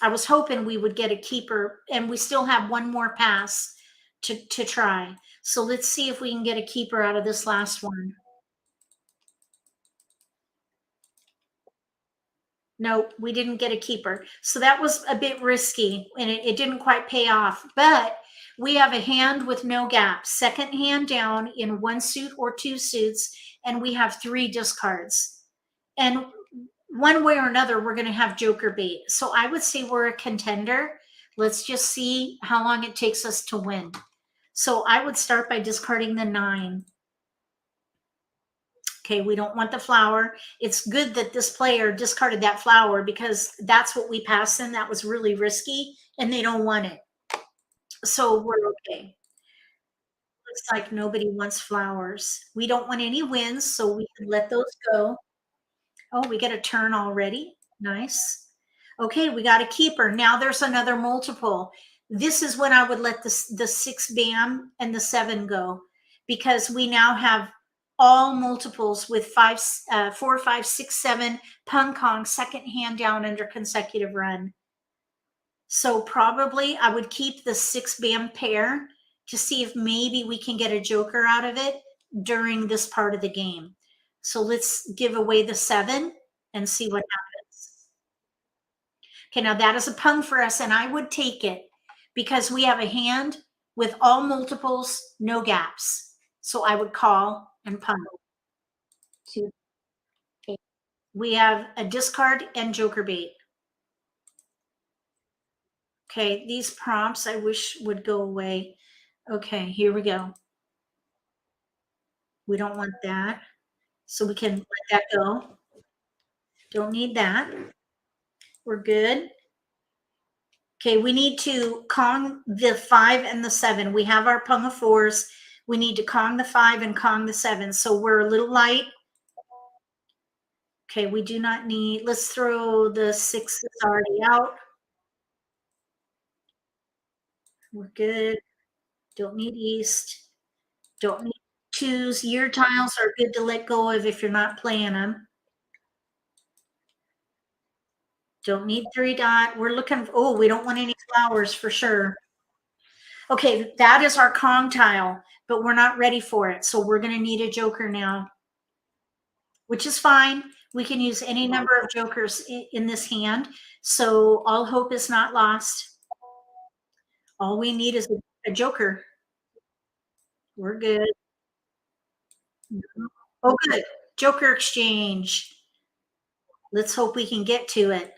S1: I was hoping we would get a keeper, and we still have one more pass to try. So let's see if we can get a keeper out of this last one. No, we didn't get a keeper. So that was a bit risky, and it didn't quite pay off. But we have a hand with no gaps, second hand down in 1 suit or 2 suits, and we have 3 discards. And one way or another, we're going to have joker bait. So I would say we're a contender. Let's just see how long it takes us to win. So I would start by discarding the 9. Okay, we don't want the flower. It's good that this player discarded that flower because that's what we passed in. That was really risky, and they don't want it. So we're okay. Looks like nobody wants flowers. We don't want any wins, so we can let those go. Oh, we get a turn already. Nice. Okay, we got a keeper. Now there's another multiple. This is when I would let the 6 bam and the 7 go, because we now have all multiples with 4, 5, 6, 7 pung kong second hand down under consecutive run. So probably I would keep the 6 bam pair to see if maybe we can get a joker out of it during this part of the game. So let's give away the 7 and see what happens. Okay, now that is a pung for us, and I would take it because we have a hand with all multiples, no gaps. So I would call and pung. 2, 8. We have a discard and joker bait. Okay, these prompts I wish would go away. Okay, here we go. We don't want that. So we can let that go. Don't need that. We're good. Okay, we need to Kong the 5 and the 7. We have our pung of 4s. We need to Kong the 5 and Kong the 7. So we're a little light. Okay, we do not need, let's throw the 6 that's already out. We're good. Don't need east. Don't need 2s. Year tiles are good to let go of if you're not playing them. Don't need 3 dot. We're looking, oh, we don't want any flowers for sure. Okay, that is our Kong tile, but we're not ready for it. So we're going to need a joker now, which is fine. We can use any number of jokers in this hand. So all hope is not lost. All we need is a joker. We're good. Oh, good. Joker exchange. Let's hope we can get to it.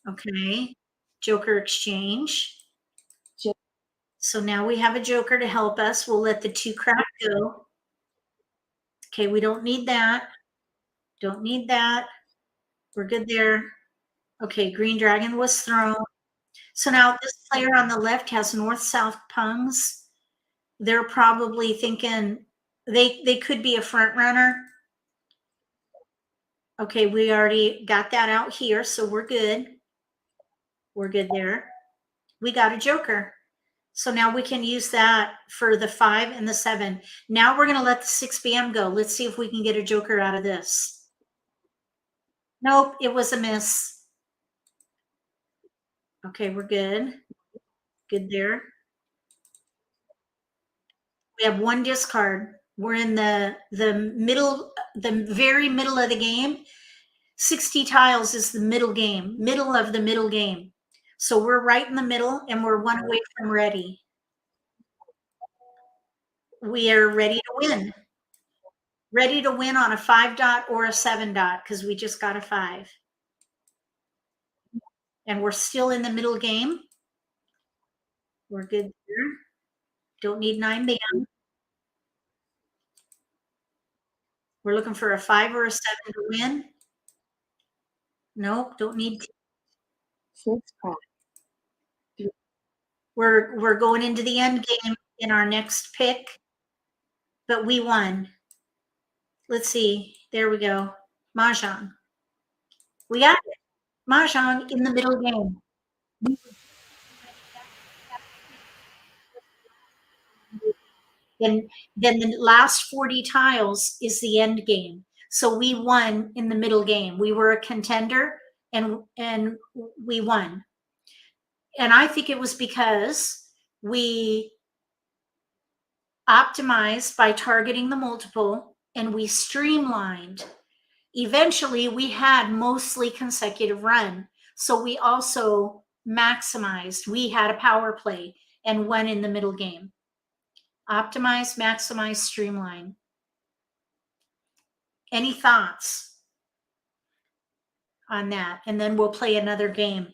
S1: Okay. Joker exchange. So now we have a joker to help us. We'll let the 2 crap go. Okay, we don't need that. Don't need that. We're good there. Okay, green dragon was thrown. So now this player on the left has north-south pungs. They're probably thinking they could be a front runner. Okay, we already got that out here, so we're good. We're good there. We got a joker. So now we can use that for the 5 and the 7. Now we're going to let the 6 bam go. Let's see if we can get a joker out of this. Nope, it was a miss. Okay, we're good. Good there. We have 1 discard. We're in the middle, the very middle of the game. 60 tiles is the middle game, middle of the middle game. So we're right in the middle, and we're 1 away from ready. We are ready to win. Ready to win on a 5 dot or a 7 dot because we just got a 5. And we're still in the middle game. We're good there. Don't need 9 bam. We're looking for a 5 or a 7 to win. Nope, don't need 6. We're going into the end game in our next pick, but we won. Let's see. There we go. Mahjong. We got it. Mahjong in the middle game. And then the last 40 tiles is the end game. So we won in the middle game. We were a contender and we won. And I think it was because we optimized by targeting the multiple and we streamlined. Eventually, we had mostly consecutive run. So we also maximized. We had a power play and won in the middle game. Optimize, maximize, streamline. Any thoughts on that? And then we'll play another game.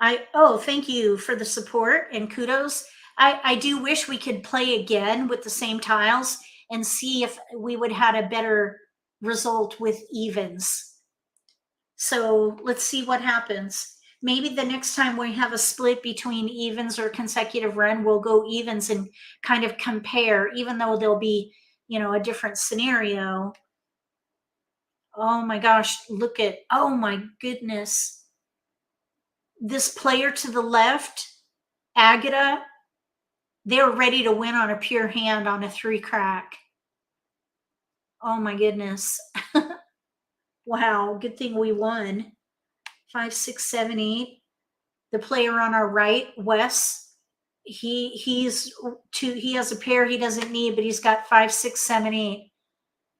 S1: Thank you for the support and kudos. I do wish we could play again with the same tiles and see if we would have a better result with evens. So let's see what happens. Maybe the next time we have a split between evens or consecutive run, we'll go evens and kind of compare, even though there'll be, a different scenario. Oh my gosh, look at, oh my goodness. This player to the left, Agata, they're ready to win on a pure hand on a 3 crack. Oh my goodness. Wow, good thing we won. 5, 6, 7, 8. The player on our right, Wes, he has a pair he doesn't need, but he's got 5, 6, 7, 8.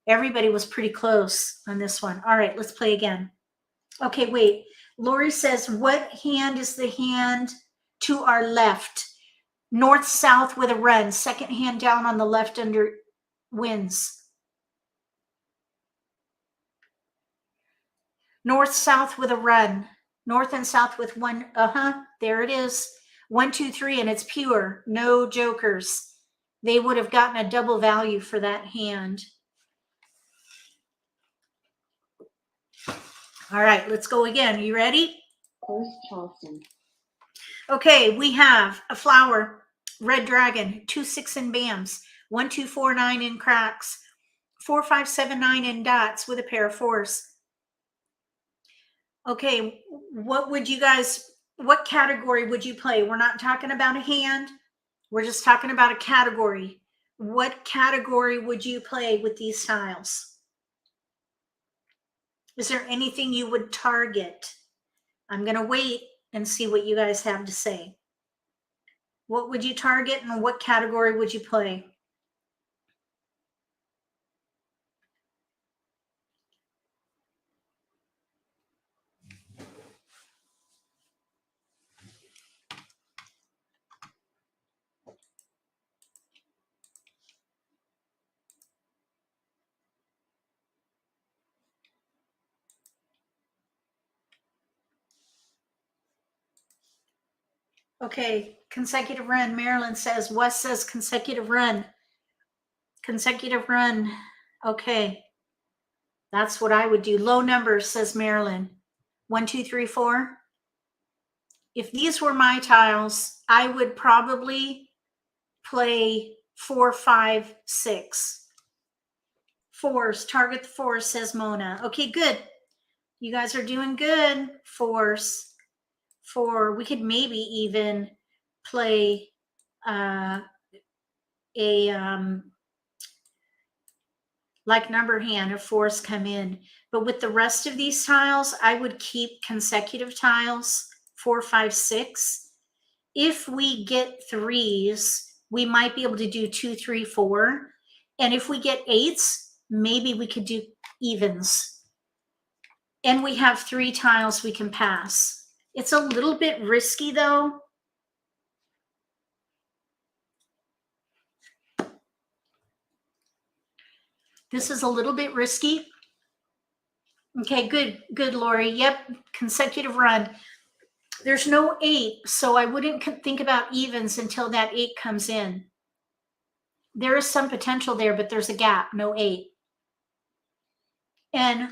S1: Everybody was pretty close on this one. All right, let's play again. Okay, wait. Lori says, what hand is the hand to our left? North, south with a run. Second hand down on the left under wins. North, south with a run. North and south with one. There it is. 1, 2, 3, and it's pure. No jokers. They would have gotten a double value for that hand. All right, let's go again. You ready?
S2: First Charleston.
S1: Okay, we have a flower, red dragon, 2, 6 in bams, 1, 2, 4, 9 in cracks, 4, 5, 7, 9 in dots with a pair of 4s. Okay, what category would you play? We're not talking about a hand. We're just talking about a category. What category would you play with these tiles? Is there anything you would target? I'm going to wait and see what you guys have to say. What would you target and what category would you play? Okay, consecutive run. Marilyn says, Wes says consecutive run. Consecutive run. Okay. That's what I would do. Low numbers, says Marilyn. 1, 2, 3, 4. If these were my tiles, I would probably play 4, 5, 6. 4s. Target the 4s, says Mona. Okay, good. You guys are doing good. 4s. 4. We could maybe even play like number hand if 4s come in. But with the rest of these tiles, I would keep consecutive tiles, 4, 5, 6. If we get 3s, we might be able to do 2, 3, 4. And if we get 8s, maybe we could do evens. And we have 3 tiles we can pass. It's a little bit risky though. This is a little bit risky. Okay, good, Lori. Yep, consecutive run. There's no 8, so I wouldn't think about evens until that 8 comes in. There is some potential there, but there's a gap, no 8. And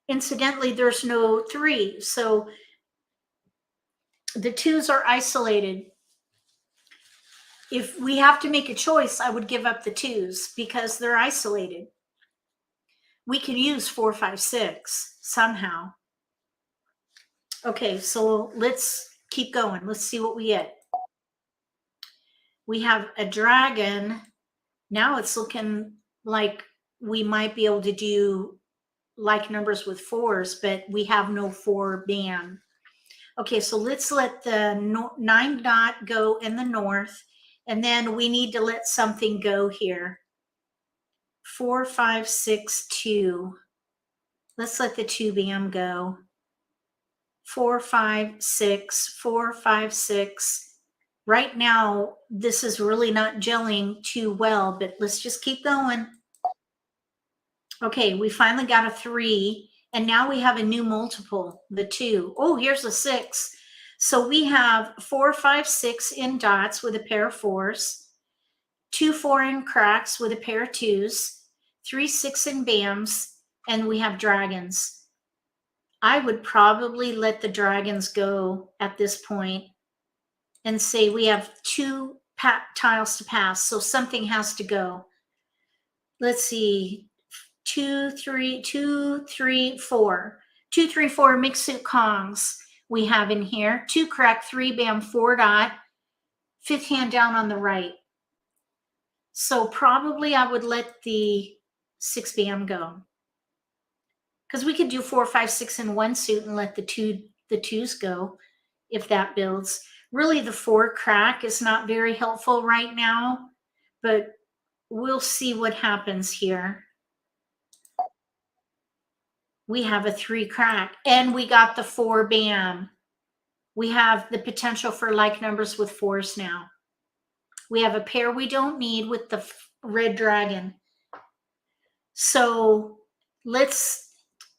S1: incidentally, there's no 3, so the 2s are isolated. If we have to make a choice, I would give up the 2s because they're isolated. We can use 4, 5, 6 somehow. Okay, so let's keep going. Let's see what we get. We have a dragon. Now it's looking like we might be able to do like numbers with fours, but we have no 4 band. Okay, so let's let the 9 dot go in the north, and then we need to let something go here. 4, 5, 6, 2. Let's let the 2 band go. 4, 5, 6, 4, 5, 6. Right now, this is really not gelling too well, but let's just keep going. Okay, we finally got a 3, and now we have a new multiple, the 2. Oh, here's a 6. So we have 4, 5, 6 in dots with a pair of 4s, 2, 4 in cracks with a pair of 2s, 3, 6 in bams, and we have dragons. I would probably let the dragons go at this point and say we have 2 tiles to pass, so something has to go. Let's see, 2, 3, 2, 3, 4. 2, 3, 4 mixed suit Kongs we have in here. 2 crack, 3 bam, 4 dot, 5th hand down on the right. So probably I would let the 6 bam go, because we could do 4, 5, 6 in one suit and let the 2s go if that builds. Really, the 4 crack is not very helpful right now, but we'll see what happens here. We have a 3 crack, and we got the 4 bam. We have the potential for like numbers with 4s now. We have a pair we don't need with the red dragon. So let's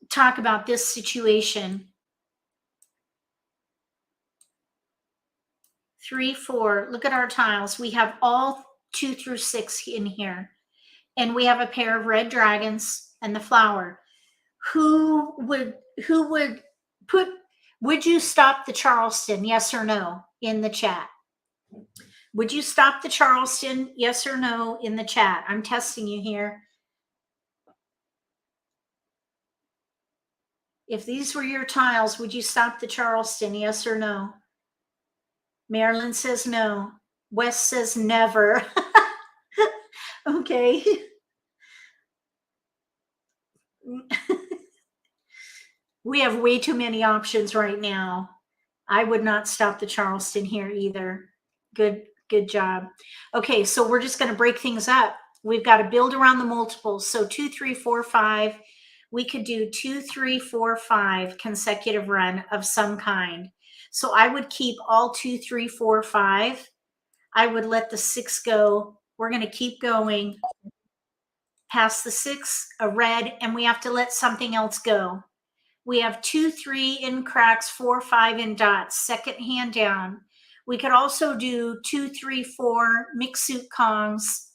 S1: talk about this situation. 3, 4. Look at our tiles. We have all 2 through 6 in here, and we have a pair of red dragons and the flower. Who would put, would you stop the Charleston, yes or no, in the chat? Would you stop the Charleston, yes or no, in the chat? I'm testing you here. If these were your tiles, would you stop the Charleston, yes or no? Marilyn says no. Wes says never. Okay. We have way too many options right now. I would not stop the Charleston here either. Good job. Okay, so we're just going to break things up. We've got to build around the multiples. So 2, 3, 4, 5. We could do 2, 3, 4, 5 consecutive run of some kind. So I would keep all 2, 3, 4, 5. I would let the 6 go. We're going to keep going past the 6, a red, and we have to let something else go. We have 2, 3 in cracks, 4, 5 in dots, second hand down. We could also do 2, 3, 4 mixed suit Kongs.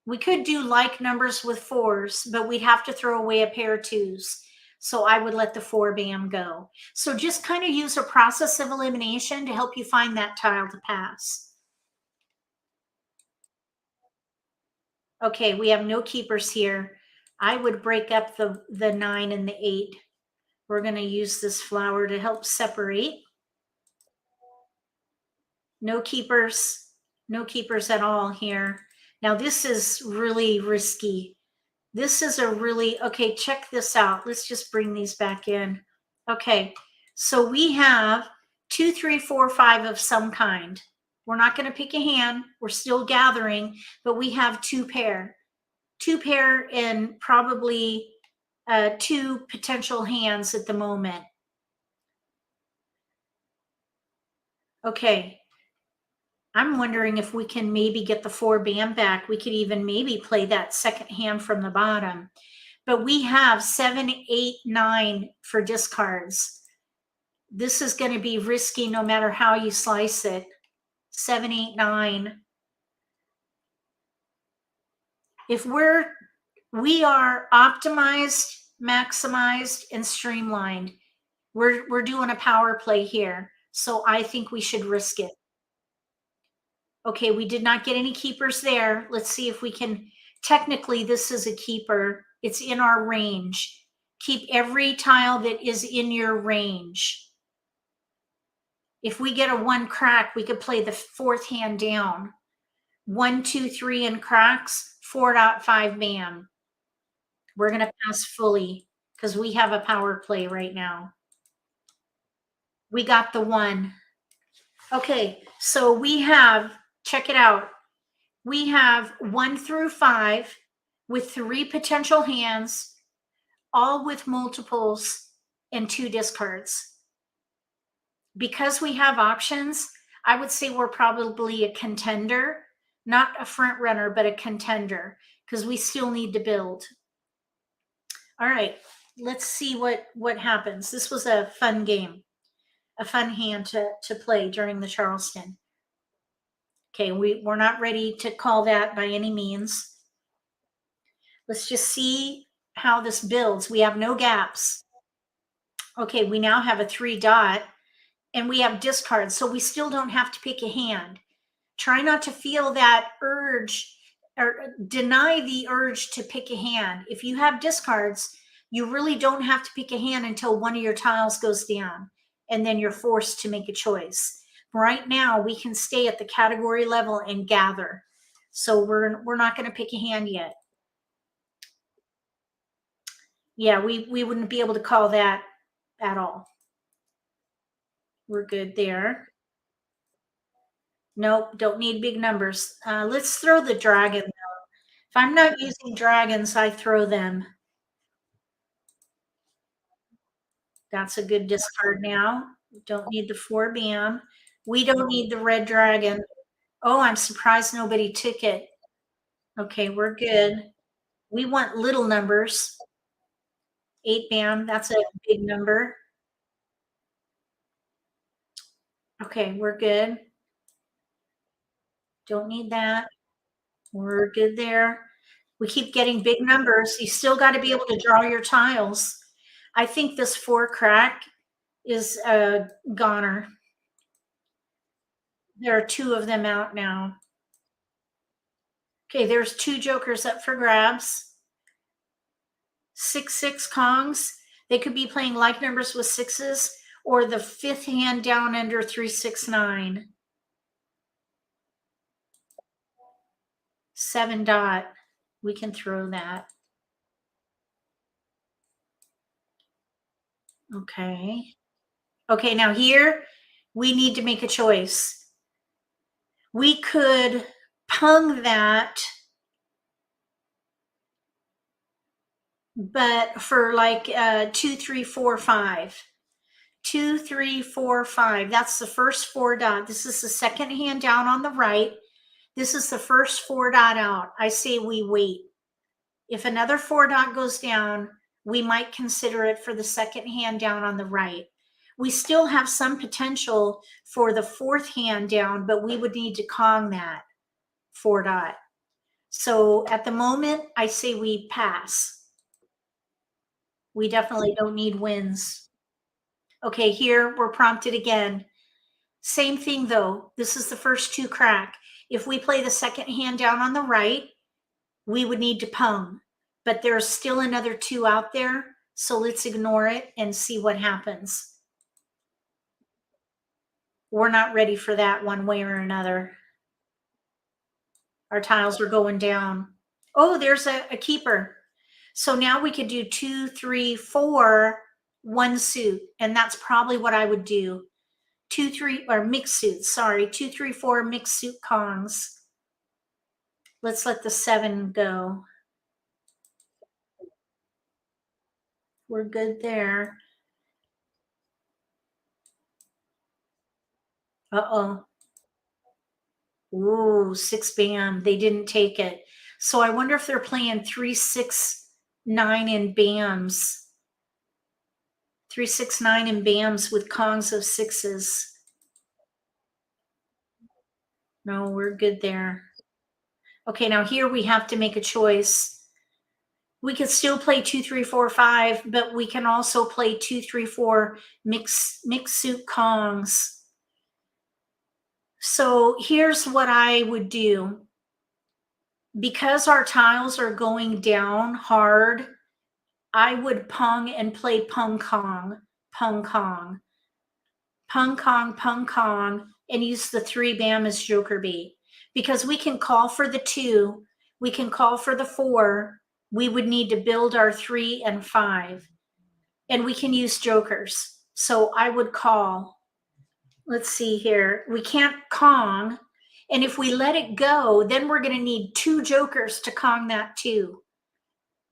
S1: We could do like numbers with 4s, but we'd have to throw away a pair of 2s. So I would let the 4 bam go. So just kind of use a process of elimination to help you find that tile to pass. Okay, we have no keepers here. I would break up the 9 and the 8. We're going to use this flower to help separate. No keepers at all here. Now this is really risky. This is a really, okay, check this out. Let's just bring these back in. Okay, so we have 2, 3, 4, 5 of some kind. We're not going to pick a hand. We're still gathering, but we have 2 pair. 2 pair and probably 2 potential hands at the moment. Okay. I'm wondering if we can maybe get the 4 bam back. We could even maybe play that second hand from the bottom. But we have 7, 8, 9 for discards. This is going to be risky no matter how you slice it. 7, 8, 9. If we are optimized, maximized, and streamlined, we're doing a power play here. So I think we should risk it. Okay, we did not get any keepers there. Let's see if we can, technically this is a keeper. It's in our range. Keep every tile that is in your range. If we get a 1 crack, we could play the 4th hand down. 1, 2, 3 and cracks, 4.5 bam. We're going to pass fully because we have a power play right now. We got the 1. Okay, so we have, check it out. We have 1 through 5 with 3 potential hands, all with multiples and 2 discards. Because we have options, I would say we're probably a contender, not a front runner, but a contender, because we still need to build. All right, let's see what happens. This was a fun game, a fun hand to play during the Charleston. Okay, we're not ready to call that by any means. Let's just see how this builds. We have no gaps. Okay, we now have a 3 dot and we have discards, so we still don't have to pick a hand. Try not to feel that urge or deny the urge to pick a hand. If you have discards, you really don't have to pick a hand until one of your tiles goes down, and then you're forced to make a choice. Right now, we can stay at the category level and gather. So we're not going to pick a hand yet. Yeah, we wouldn't be able to call that at all. We're good there. Nope, don't need big numbers. Let's throw the dragon, though. If I'm not using dragons, I throw them. That's a good discard now. Don't need the 4 bam. We don't need the red dragon. Oh, I'm surprised nobody took it. Okay, we're good. We want little numbers. 8 bam, that's a big number. Okay, we're good. Don't need that. We're good there. We keep getting big numbers. You still got to be able to draw your tiles. I think this 4 crack is a goner. There are 2 of them out now. Okay, there's 2 jokers up for grabs. 6, 6 Kongs. They could be playing like numbers with 6s or the 5th hand down under 3, 6, 9. 7 dot. We can throw that. Okay. Okay, now here we need to make a choice. We could pung that, but for like 2, 3, 4, 5. 2, 3, 4, 5. That's the first 4 dot. This is the second hand down on the right. This is the first 4 dot out. I say we wait. If another 4 dot goes down, we might consider it for the second hand down on the right. We still have some potential for the 4th hand down, but we would need to Kong that 4 dot. So at the moment, I say we pass. We definitely don't need wins. Okay, here we're prompted again. Same thing though. This is the first 2 crack. If we play the second hand down on the right, we would need to pung. But there's still another 2 out there. So let's ignore it and see what happens. We're not ready for that one way or another. Our tiles are going down. Oh, there's a keeper. So now we could do 2, 3, 4, 1 suit. And that's probably what I would do. 2, 3, or mixed suits, sorry. 2, 3, 4 mixed suit Kongs. Let's let the 7 go. We're good there. Uh-oh. Ooh, 6 bam. They didn't take it. So I wonder if they're playing 3, 6, 9 in bams. 3, 6, 9 in bams with Kongs of 6s. No, we're good there. Okay, now here we have to make a choice. We could still play 2, 3, 4, 5, but we can also play 2, 3, 4 mixed suit Kongs. So here's what I would do. Because our tiles are going down hard, I would pung and play pung kong, pung kong, pung kong, pung kong, and use the 3 bam as joker bait. because we can call for the 2, we can call for the 4, we would need to build our 3 and 5, and we can use jokers. So I would call, let's see here, we can't Kong, and if we let it go, then we're going to need 2 jokers to Kong that 2.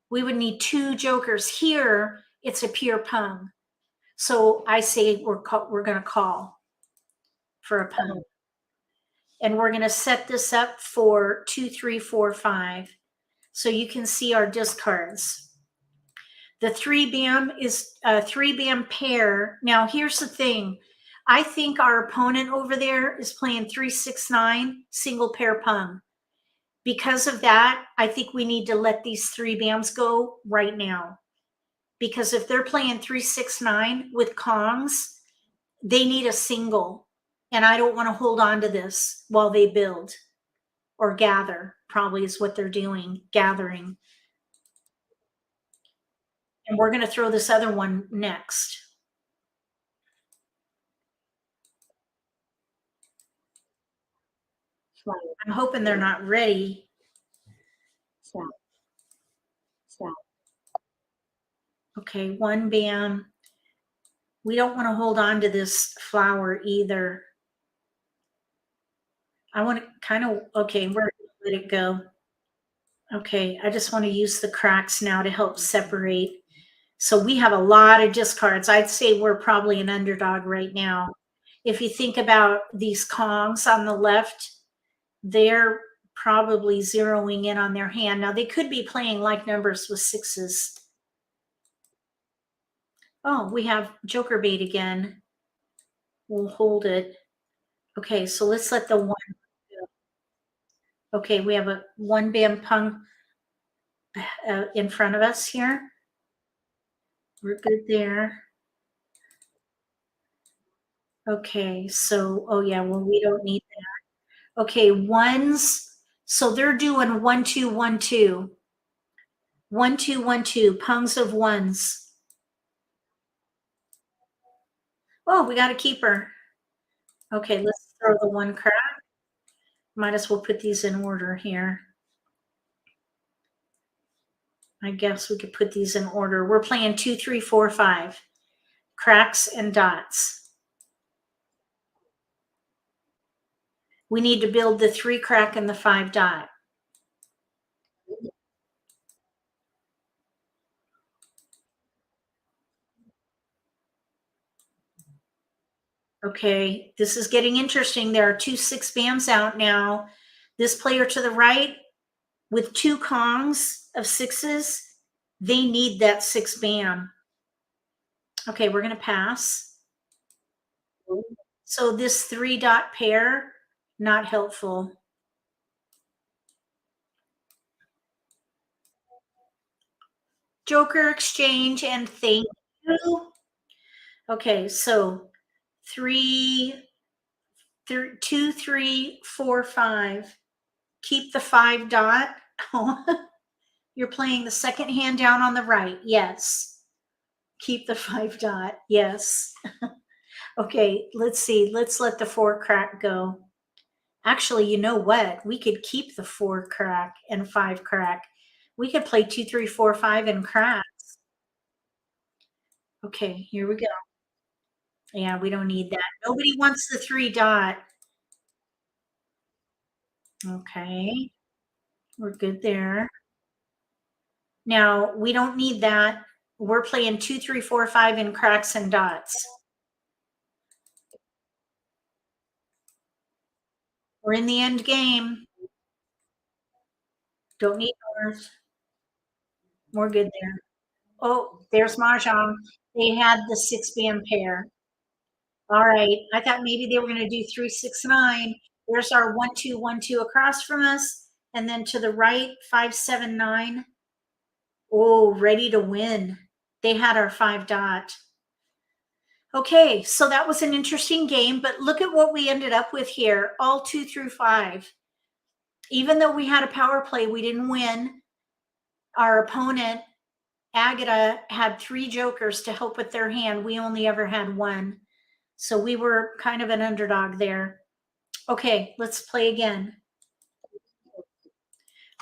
S1: We would need 2 jokers. Here, it's a pure Pung. So I say we're going to call for a Pung. And we're going to set this up for 2, 3, 4, 5. So you can see our discards. The 3 bam is a 3 bam pair. Now here's the thing. I think our opponent over there is playing 3, 6, 9 single pair Pung. Because of that, I think we need to let these 3 bams go right now. Because if they're playing 3, 6, 9 with Kongs, they need a single. And I don't want to hold on to this while they build or gather, probably is what they're doing, gathering. And we're going to throw this other one next. I'm hoping they're not ready. Okay, 1 bam. We don't want to hold on to this flower either. I want to kind of, okay, we're going to let it go. Okay, I just want to use the cracks now to help separate. So we have a lot of discards. I'd say we're probably an underdog right now. If you think about these Kongs on the left, they're probably zeroing in on their hand. Now they could be playing like numbers with 6s. Oh, we have Joker bait again. We'll hold it. Okay, so let's let the 1 go. Okay, we have a 1 bam Pung in front of us here. We're good there. Okay, so, oh yeah, well, we don't need that. Okay, 1s. So they're doing 1, 2, 1, 2. 1, 2, 1, 2. Pungs of 1s. Oh, we got a keeper. Okay, let's throw the 1 crack. Might as well put these in order here. I guess we could put these in order. We're playing 2, 3, 4, 5. Cracks and dots. We need to build the 3 crack and the 5 dot. Okay, this is getting interesting. There are 2 6 bams out now. This player to the right with 2 Kongs of 6s, they need that 6 bam. Okay, we're going to pass. So this 3 dot pair, not helpful. Joker exchange and thank you. Okay, so 2, 3, 4, 5. Keep the 5 dot. You're playing the second hand down on the right. Yes. Keep the 5 dot. Yes. Okay, let's see. Let's let the 4 crack go. Actually, you know what? We could keep the 4 crack and 5 crack. We could play 2, 3, 4, 5 and cracks. Okay, here we go. Yeah, we don't need that. Nobody wants the 3 dot. Okay, we're good there. Now, we don't need that. We're playing 2, 3, 4, 5 in cracks and dots. We're in the end game. Don't need ours. We're good there. Oh, there's Mahjong. They had the 6 bam pair. All right. I thought maybe they were going to do 3, 6, 9. There's our 1, 2, 1, 2 across from us. And then to the right, 5, 7, 9. Oh, ready to win. They had our 5 dot. Okay, so that was an interesting game, but look at what we ended up with here, all 2 through 5. Even though we had a power play, we didn't win. Our opponent, Agata, had 3 jokers to help with their hand. We only ever had 1. So we were kind of an underdog there. Okay, let's play again.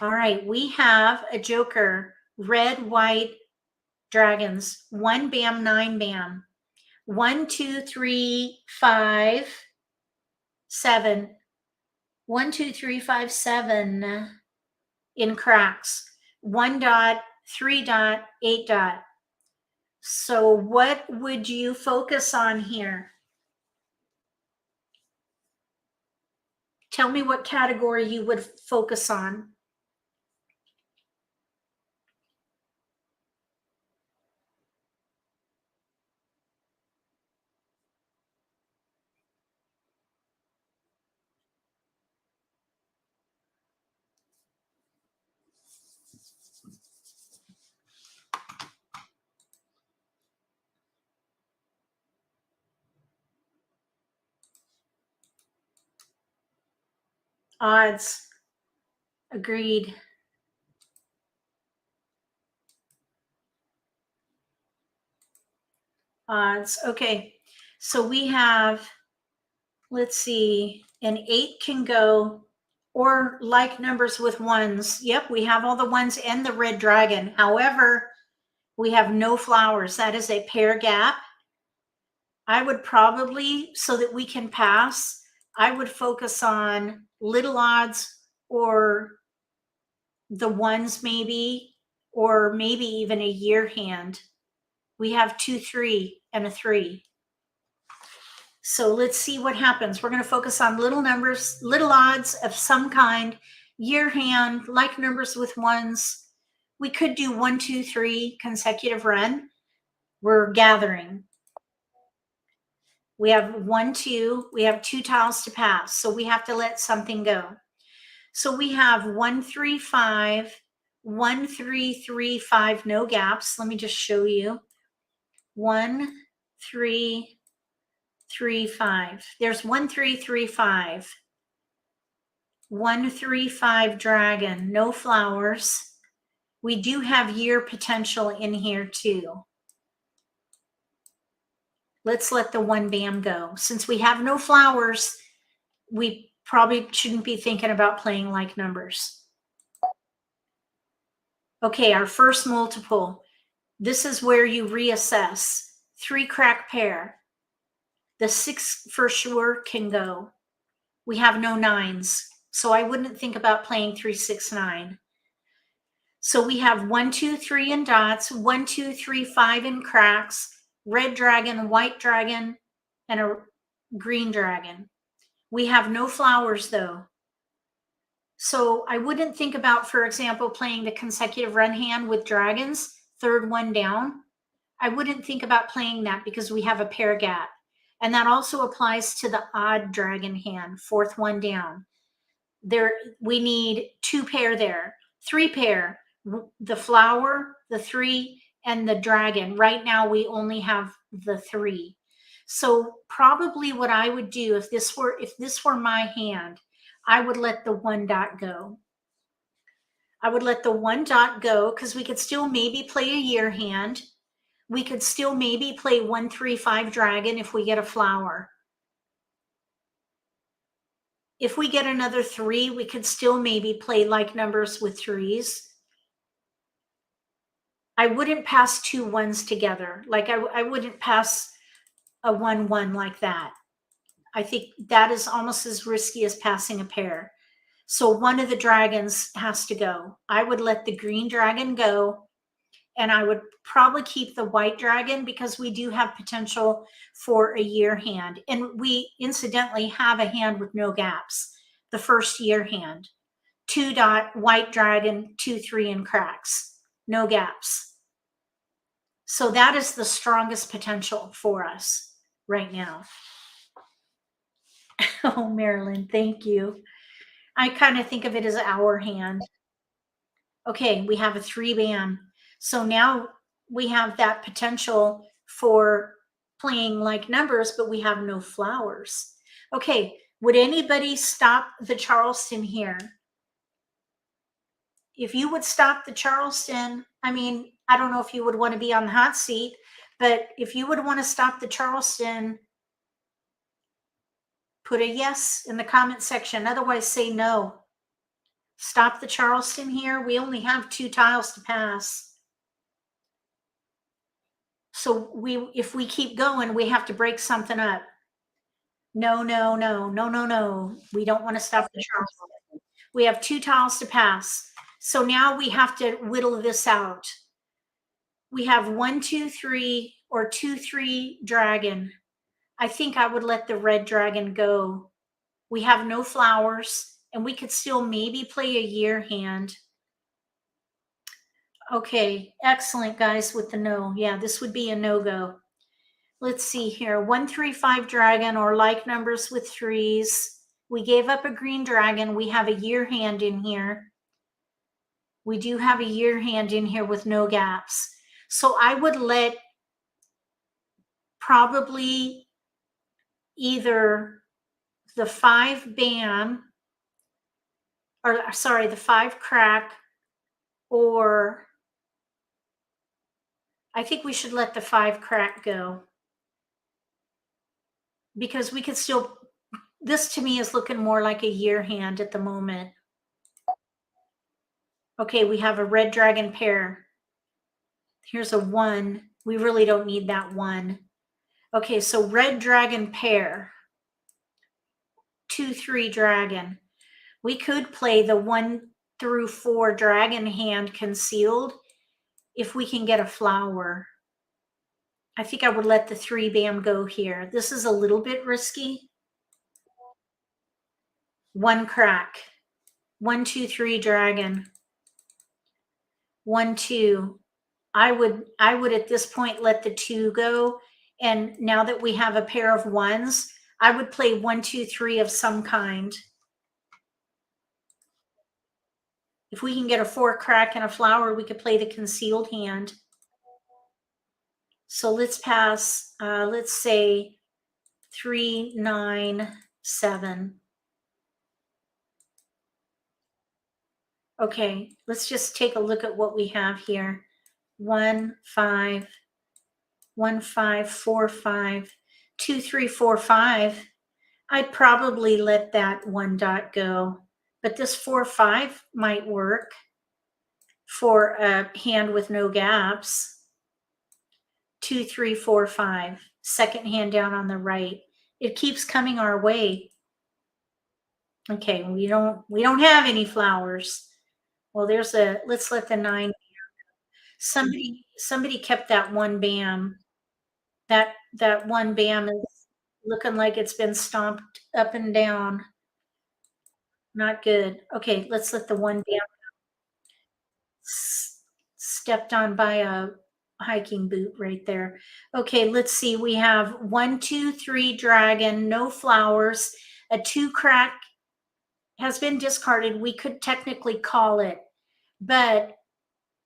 S1: All right, we have a joker, red, white, dragons, 1 bam, 9 bam, 1, 2, 3, 5, 7, 1, 2, 3, 5, 7 in cracks, 1 dot, 3 dot, 8 dot. So what would you focus on here? Tell me what category you would focus on. Odds. Agreed. Odds. Okay. So we have, let's see, an 8 can go, or like numbers with ones. Yep, we have all the ones and the red dragon. However, we have no flowers. That is a pair gap. I would probably, so that we can pass, I would focus on little odds or the ones maybe, or maybe even a year hand. We have 2, 3, and a 3. So let's see what happens. We're going to focus on little numbers, little odds of some kind, year hand, like numbers with ones. We could do 1, 2, 3 consecutive run. We're gathering. We have 1, 2, we have 2 tiles to pass. So we have to let something go. So we have 1, 3, 5, 1, 3, 3, 5, no gaps. Let me just show you. 1, 3, 3, 5. There's 1, 3, 3, 5. 1, 3, 5 dragon, no flowers. We do have year potential in here too. Let's let the 1 bam go. Since we have no flowers, we probably shouldn't be thinking about playing like numbers. Okay, our first multiple. This is where you reassess. 3 crack pair. The 6 for sure can go. We have no 9s, so I wouldn't think about playing 3, 6, 9. So we have 1, 2, 3 in dots, 1, 2, 3, 5 in cracks, red dragon, white dragon, and a green dragon. We have no flowers though. So I wouldn't think about, for example, playing the consecutive run hand with dragons, third one down. I wouldn't think about playing that because we have a pair gap. And that also applies to the odd dragon hand, fourth one down. There, we need 2 pair there, 3 pair, the flower, the 3, and the dragon. Right now we only have the 3. So probably what I would do if this were my hand, I would let the 1 dot go. I would let the 1 dot go because we could still maybe play a year hand. We could still maybe play 1, 3, 5 dragon if we get a flower. If we get another 3, we could still maybe play like numbers with 3s. I wouldn't pass 2 1s together. Like I wouldn't pass a 1, 1 like that. I think that is almost as risky as passing a pair. So one of the dragons has to go. I would let the green dragon go, and I would probably keep the white dragon because we do have potential for a year hand. And we incidentally have a hand with no gaps, the first year hand. 2 dot, white dragon, 2, 3 in cracks, no gaps. So that is the strongest potential for us right now. Oh, Marilyn, thank you. I kind of think of it as our hand. Okay, we have a 3 bam. So now we have that potential for playing like numbers, but we have no flowers. Okay, would anybody stop the Charleston here? If you would stop the Charleston, I mean, I don't know if you would want to be on the hot seat, but if you would want to stop the Charleston, put a yes in the comment section. Otherwise, say no. Stop the Charleston here. We only have 2 tiles to pass. So if we keep going, we have to break something up. No, no, no, no, no, no. We don't want to stop the Charleston. We have 2 tiles to pass. So now we have to whittle this out. We have 1, 2, 3, or 2, 3 dragon. I think I would let the red dragon go. We have no flowers, and we could still maybe play a year hand. Okay, excellent, guys, with the no. Yeah, this would be a no-go. Let's see here. 1, 3, 5 dragon, or like numbers with threes. We gave up a green dragon. We have a year hand in here. We do have a year hand in here with no gaps. So I would let probably either the 5 bam, or sorry, the 5 crack, or I think we should let the 5 crack go, because we could still, this to me is looking more like a year hand at the moment. Okay, we have a red dragon pair. Here's a 1. We really don't need that 1. Okay, so red dragon pair, 2, 3 dragon. We could play the 1 through 4 dragon hand concealed if we can get a flower. I think I would let the 3 bam go here. This is a little bit risky. 1 crack. 1, 2, 3 dragon. 1, 2. I would at this point let the 2 go. And now that we have a pair of 1s, I would play 1, 2, 3 of some kind. If we can get a 4 crack and a flower, we could play the concealed hand. So let's pass, let's say 3, 9, 7. Okay, let's just take a look at what we have here. 1, 5, 1, 5, 4, 5, 2, 3, 4, 5. I'd probably let that 1 dot go, but this 4, 5 might work for a hand with no gaps. 2, 3, 4, 5. Second hand down on the right. It keeps coming our way. Okay, we don't have any flowers. Well, there's a, let's let the 9. Somebody kept that 1 bam. That 1 bam is looking like it's been stomped up and down. Not good. Okay, let's let the 1 bam stepped on by a hiking boot right there. Okay, let's see. We have 1, 2, 3 dragon, no flowers. A 2 crack has been discarded. We could technically call it, but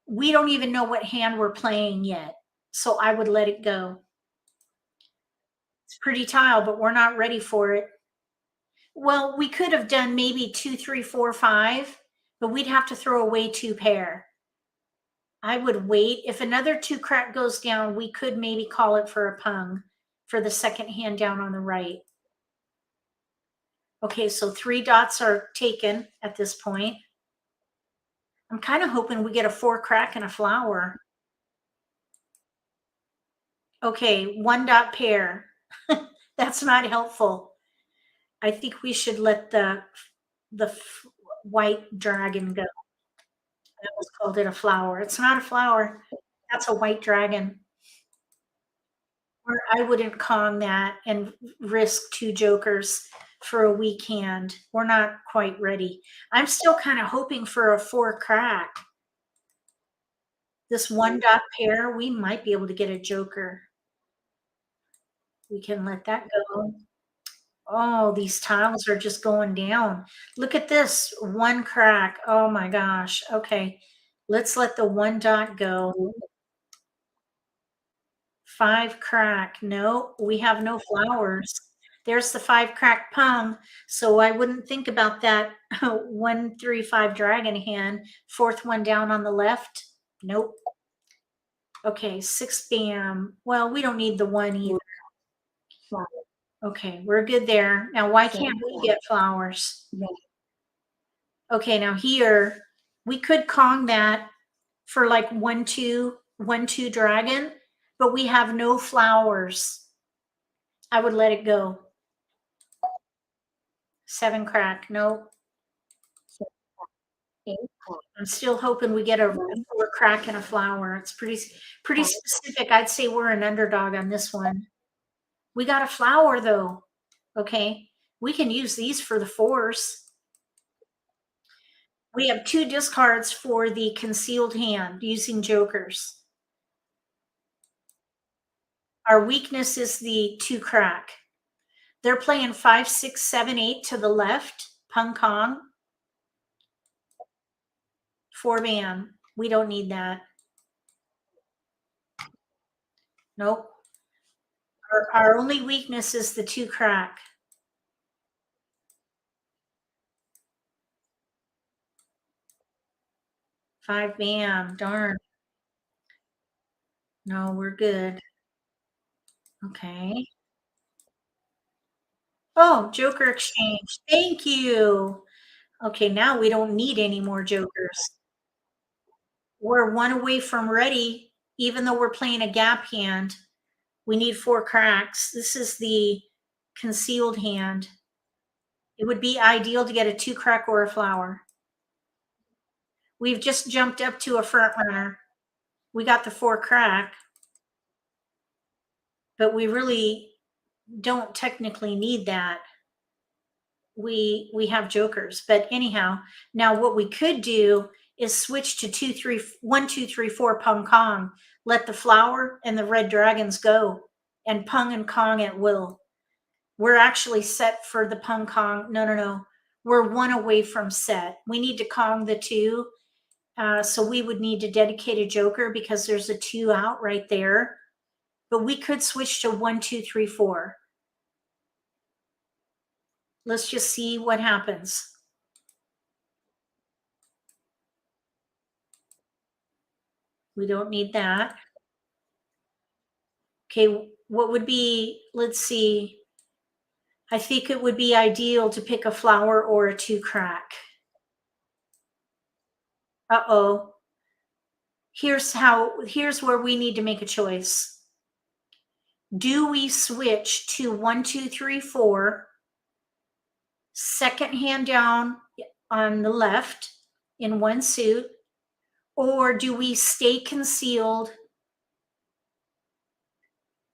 S1: we don't even know what hand we're playing yet. So I would let it go. It's pretty tile, but we're not ready for it. Well, we could have done maybe 2, 3, 4, 5, but we'd have to throw away 2 pair. I would wait. If another 2 crack goes down, we could maybe call it for a pung for the second hand down on the right. Okay, so 3 dots are taken at this point. I'm kind of hoping we get a 4 crack and a flower. Okay, 1 dot pair. That's not helpful. I think we should let the white dragon go. I almost called it a flower. It's not a flower. That's a white dragon. Or I wouldn't con that and risk 2 jokers for a weak hand. We're not quite ready. I'm still kind of hoping for a 4 crack. This 1 dot pair, we might be able to get a joker. We can let that go. Oh, these tiles are just going down. Look at this 1 crack. Oh my gosh. Okay. Let's let the 1 dot go. 5 crack. No, we have no flowers. There's the 5 crack pung. So I wouldn't think about that 1, 3, 5 dragon hand. 4th one down on the left. Nope. Okay, 6 bam. Well, we don't need the 1 either. Okay, we're good there. Now, why can't we get flowers? Okay, now here, we could Kong that for like 1-2, 1-2 dragon, but we have no flowers. I would let it go. 7 crack, nope. I'm still hoping we get a 4 crack and a flower. It's pretty specific. I'd say we're an underdog on this one. We got a flower though. Okay, we can use these for the 4s. We have 2 discards for the concealed hand using jokers. Our weakness is the 2 crack. They're playing 5, 6, 7, 8 to the left, Pung Kong. 4 man. We don't need that. Nope. Our only weakness is the 2 crack. 5 man. Darn. No, we're good. Okay. Oh, joker exchange. Thank you. Okay, now we don't need any more jokers. We're 1 away from ready, even though we're playing a gap hand. We need 4 cracks. This is the concealed hand. It would be ideal to get a 2 crack or a flower. We've just jumped up to a front runner. We got the 4 crack, but we really don't technically need that. We have jokers, but anyhow, now what we could do is switch to 2, 3, 1, 2, 3, 4 Pung Kong. Let the flower and the red dragons go and Pung and Kong at will. We're actually set for the Pung Kong. No. We're 1 away from set. We need to Kong the 2. So we would need to dedicate a joker because there's a 2 out right there. But we could switch to 1, 2, 3, 4. Let's just see what happens. We don't need that. Okay, what would be, let's see. I think it would be ideal to pick a flower or a 2 crack. Uh-oh. Here's where we need to make a choice. Do we switch to 1, 2, 3, 4, second hand down on the left in 1 suit, or do we stay concealed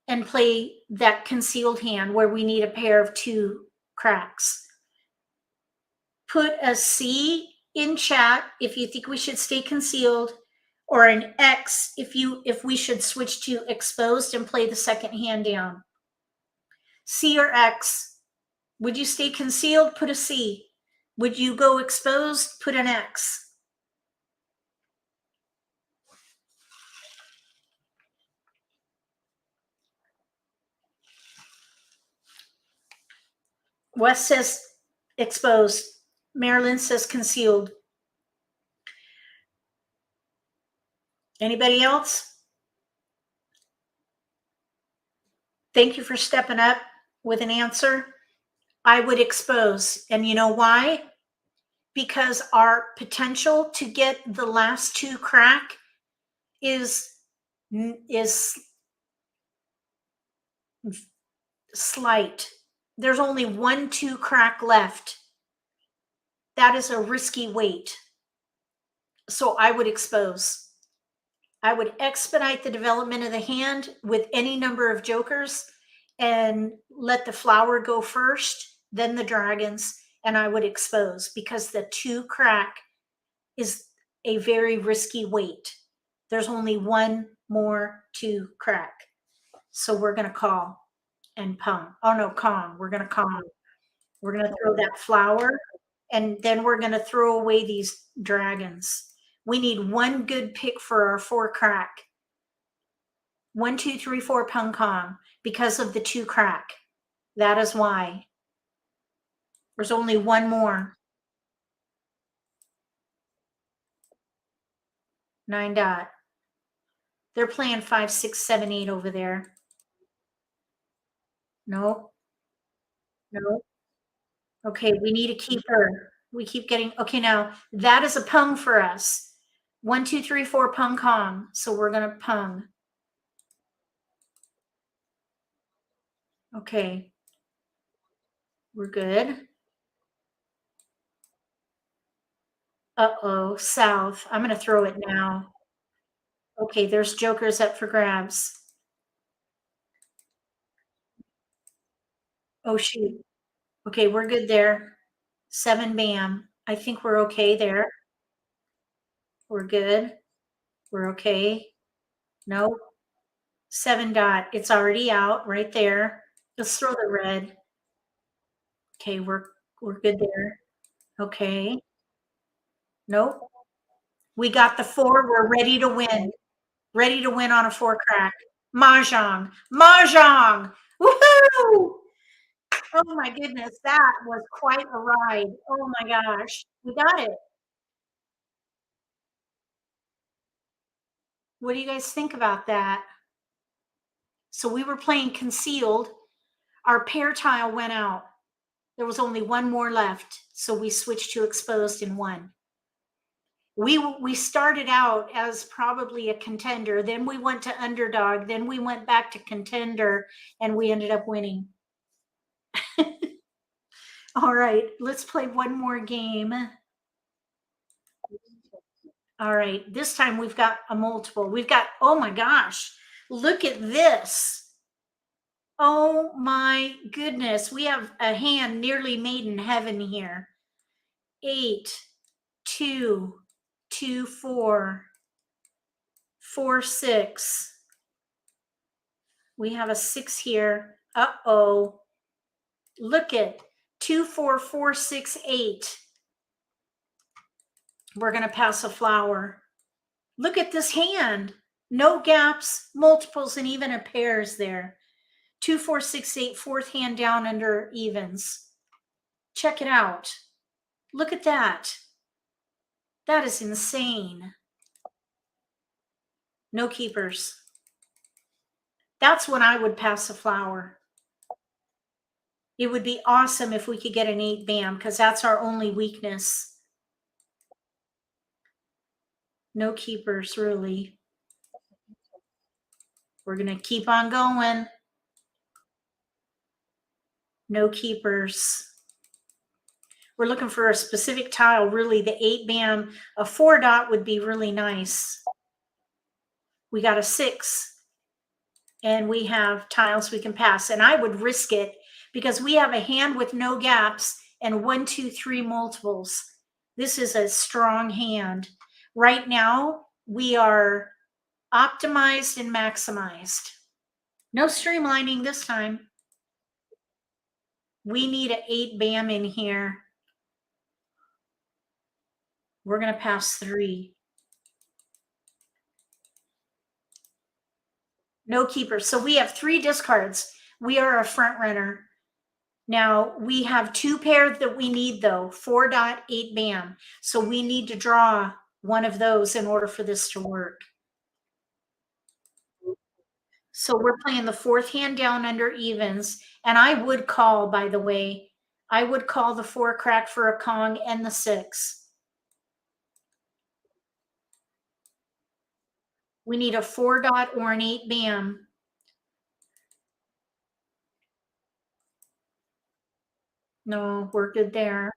S1: and play that concealed hand where we need a pair of 2 cracks? Put a C in chat if you think we should stay concealed, or an X if we should switch to exposed and play the second hand down. C or X. Would you stay concealed? Put a C. Would you go exposed? Put an X. Wes says exposed. Marilyn says concealed. Anybody else? Thank you for stepping up with an answer. I would expose. And you know why? Because our potential to get the last 2 crack is slight. There's only 1, 2 crack left. That is a risky wait. So I would expose. I would expedite the development of the hand with any number of jokers and let the flower go first, then the dragons, and I would expose because the 2 crack is a very risky wait. There's only 1 more 2 crack. So we're going to call and Pung. Oh no, Kong. We're going to Kong. We're going to throw that flower and then we're going to throw away these dragons. We need 1 good pick for our 4 crack. 1, 2, 3, 4 Pung Kong because of the 2 crack. That is why. There's only 1 more. 9 dot. They're playing 5, 6, 7, 8 over there. Nope. Nope. Okay, we need a keeper. We keep getting, okay, now that is a pung for us. 1, 2, 3, 4, pung kong. So we're going to pung. Okay. We're good. Uh-oh, south. I'm going to throw it now. Okay, there's jokers up for grabs. Oh, shoot. Okay, we're good there. 7 bam. I think we're okay there. We're good. We're okay. Nope. 7 dot. It's already out right there. Let's throw the red. Okay, we're good there. Okay. Nope. We got the 4. We're ready to win. Ready to win on a 4 crack. Mahjong. Mahjong. Woohoo! Oh my goodness, that was quite a ride. Oh my gosh. We got it. What do you guys think about that? So we were playing concealed. Our pair tile went out. There was only one more left. So we switched to exposed and won. We started out as probably a contender. Then we went to underdog. Then we went back to contender and we ended up winning. All right, let's play one more game. All right, this time we've got a multiple. We've got, oh my gosh, look at this. Oh my goodness, we have a hand nearly made in heaven here. 8, 2, 2, 4, 4, 6. We have a 6 here. Uh-oh. Look at 2, 4, 4, 6, 8. We're going to pass a flower. Look at this hand. No gaps, multiples, and even a pairs there. 2, 4, 6, 8, fourth hand down under evens. Check it out. Look at that. That is insane. No keepers. That's when I would pass a flower. It would be awesome if we could get an 8 bam because that's our only weakness. No keepers, really. We're going to keep on going. No keepers. We're looking for a specific tile, really. The 8 bam, a 4 dot would be really nice. We got a 6. And we have tiles we can pass. And I would risk it because we have a hand with no gaps and 1, 2, 3 multiples. This is a strong hand. Right now, we are optimized and maximized. No streamlining this time. We need an 8 bam in here. We're going to pass 3. No keepers. So we have 3 discards. We are a front runner. Now we have 2 pairs that we need though, 4 dot, 8 bam. So we need to draw one of those in order for this to work. So we're playing the 4th hand down under evens. And I would call, by the way, I would call the 4 crack for a Kong and the 6. We need a 4 dot or an 8 bam. No, we're good there.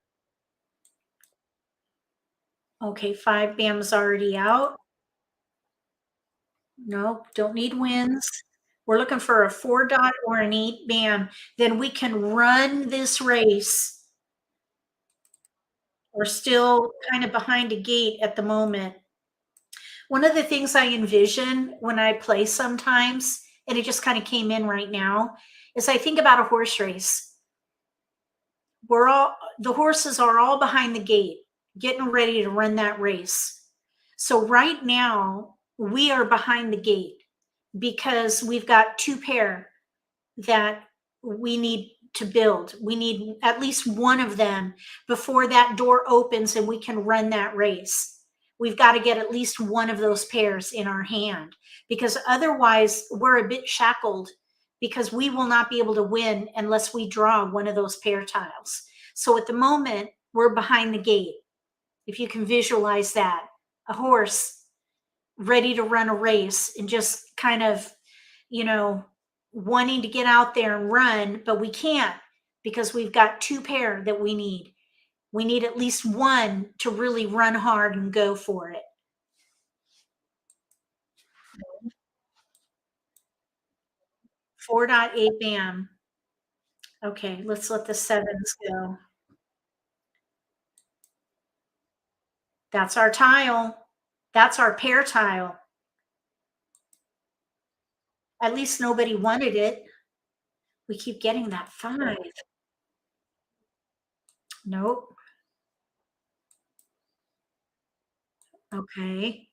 S1: Okay, 5 bam's already out. No, don't need wins. We're looking for a 4 dot or an 8 bam. Then we can run this race. We're still kind of behind a gate at the moment. One of the things I envision when I play sometimes, and it just kind of came in right now, is I think about a horse race. The horses are all behind the gate, getting ready to run that race. So right now, we are behind the gate because we've got 2 pair that we need to build. We need at least one of them before that door opens and we can run that race. We've got to get at least one of those pairs in our hand because otherwise we're a bit shackled because we will not be able to win unless we draw one of those pair tiles. So at the moment, we're behind the gate. If you can visualize that, a horse ready to run a race and just kind of, you know, wanting to get out there and run, but we can't because we've got two pair that we need. We need at least one to really run hard and go for it. 4.8 BAM. Okay, let's let the sevens go. That's our tile. That's our pair tile. At least nobody wanted it. We keep getting that 5. Nope. Okay.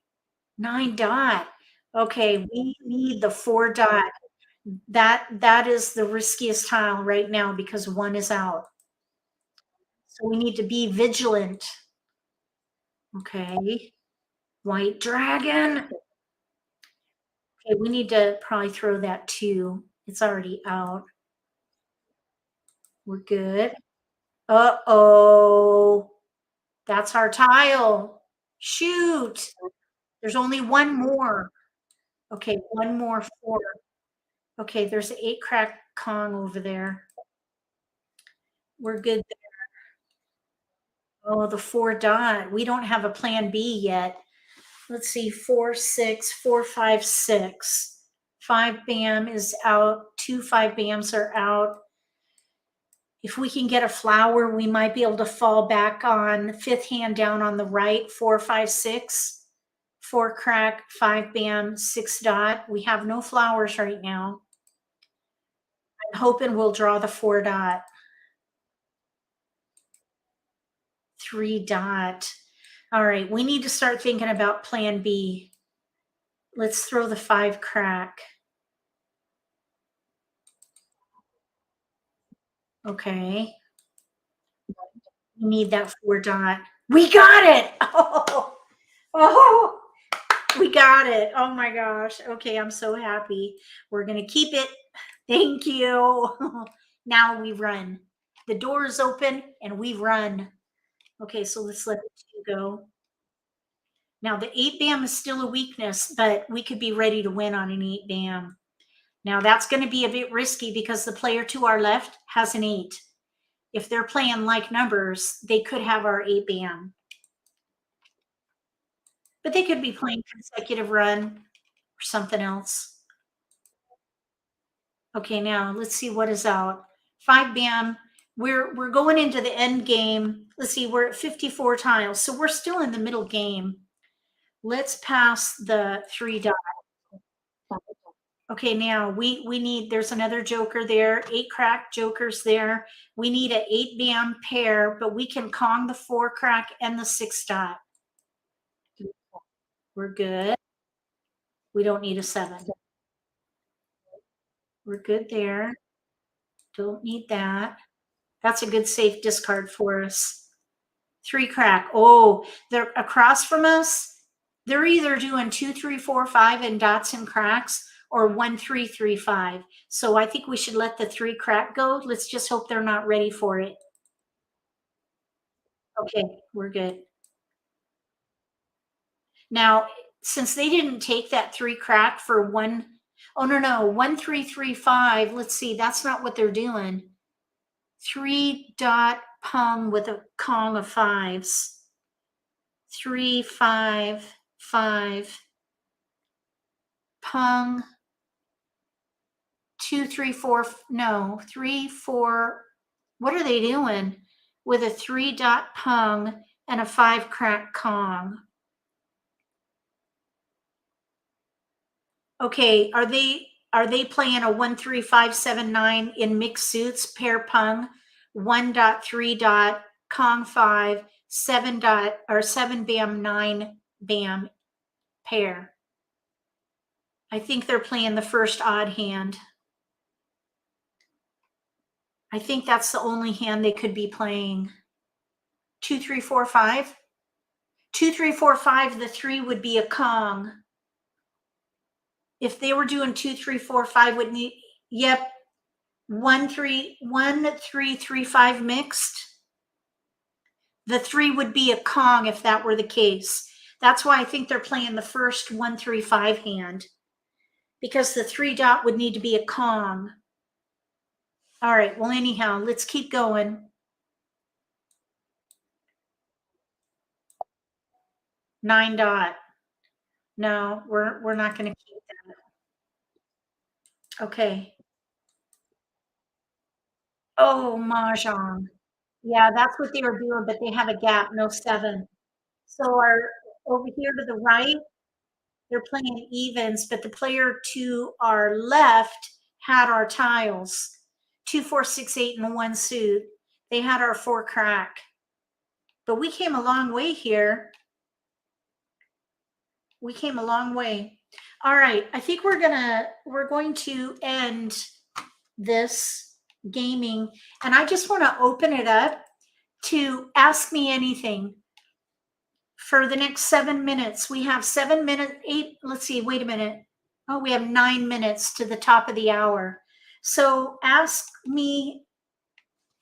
S1: 9 dot. Okay, we need the 4 dot. That is the riskiest tile right now because 1 is out. So we need to be vigilant. Okay. White dragon. Okay, we need to probably throw that 2. It's already out. We're good. Uh-oh. That's our tile. Shoot. There's only one more. Okay, one more 4. Okay, there's an 8 crack Kong over there. We're good there. Oh, the 4 dot. We don't have a plan B yet. Let's see, 4, 6, 4, 5, 6. 5 BAM is out. 2 5 BAMs are out. If we can get a flower, we might be able to fall back on 5th hand down on the right, 4, 5, 6. 4 crack, 5 BAM, 6 dot. We have no flowers right now. I'm hoping we'll draw the 4 dot. 3 dot. All right, we need to start thinking about plan B. Let's throw the 5 crack. Okay. We need that 4 dot. We got it. Oh, we got it. Oh my gosh. Okay, I'm so happy. We're going to keep it. Thank you. Now we run. The door is open and we run. Okay, so let's let the 2 go. Now the 8 BAM is still a weakness, but we could be ready to win on an 8 BAM. Now that's going to be a bit risky because the player to our left has an 8. If they're playing like numbers, they could have our 8 BAM. But they could be playing consecutive run or something else. Okay, now let's see what is out. 5 BAM. We're going into the end game. Let's see, we're at 54 tiles. So we're still in the middle game. Let's pass the 3 dot. Okay, now we need, there's another joker there, 8 crack jokers there. We need an 8 BAM pair, but we can Kong the 4 crack and the 6 dot. We're good. We don't need a 7. We're good there. Don't need that. That's a good safe discard for us. 3 crack. Oh, they're across from us. They're either doing 2, 3, 4, 5 and dots and cracks or 1, 3, 3, 5. So I think we should let the 3 crack go. Let's just hope they're not ready for it. Okay, we're good. Now, since they didn't take that 3 crack for 1, oh no, 1, 3, 3, 5. Let's see, that's not what they're doing. 3 dot Pung with a Kong of 5s. 3, 5, 5. Pung. 2, 3, 4. No, 3, 4. What are they doing? With a 3 dot Pung and a 5 crack Kong. Okay, are they playing a 1, 3, 5, 7, 9 in mixed suits, pair Pung, 1 dot 3 dot Kong 5, 7 dot or 7 BAM 9 BAM pair? I think they're playing the first odd hand. I think that's the only hand they could be playing. 2, 3, 4, 5. 2, 3, 4, 5. The 3 would be a Kong. If they were doing 2, 3, 4, 5 would need, yep, 1, 3, 1, 3, 3, 5 mixed. The 3 would be a Kong if that were the case. That's why I think they're playing the first 1, 3, 5 hand, because the 3 dot would need to be a Kong. All right, well, anyhow, let's keep going. 9 dot. No, we're not going to keep that. Okay. Oh, Mahjong. Yeah, that's what they were doing, but they have a gap, no 7. So our over here to the right, they're playing evens, but the player to our left had our tiles. 2, 4, 6, 8, and 1 suit. They had our 4 crack. But we came a long way here. We came a long way. All right, I think we're going to end this gaming, and I just want to open it up to ask me anything for the next 7 minutes. We have 7 minutes, 8, let's see, wait a minute. Oh, we have 9 minutes to the top of the hour. So ask me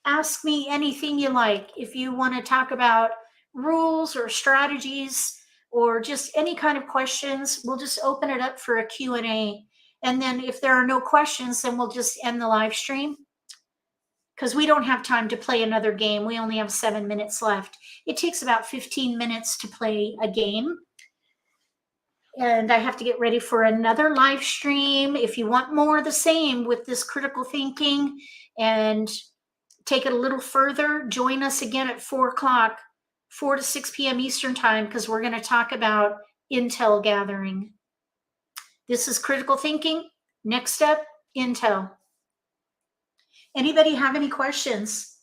S1: anything you like. If you want to talk about rules or strategies or just any kind of questions, we'll just open it up for a Q&A. And then if there are no questions, then we'll just end the live stream, because we don't have time to play another game. We only have 7 minutes left. It takes about 15 minutes to play a game. And I have to get ready for another live stream. If you want more of the same with this critical thinking and take it a little further, join us again at 4 o'clock, 4 to 6 p.m. Eastern time, because we're going to talk about intel gathering. This is critical thinking. Next step, intel. Anybody have any questions?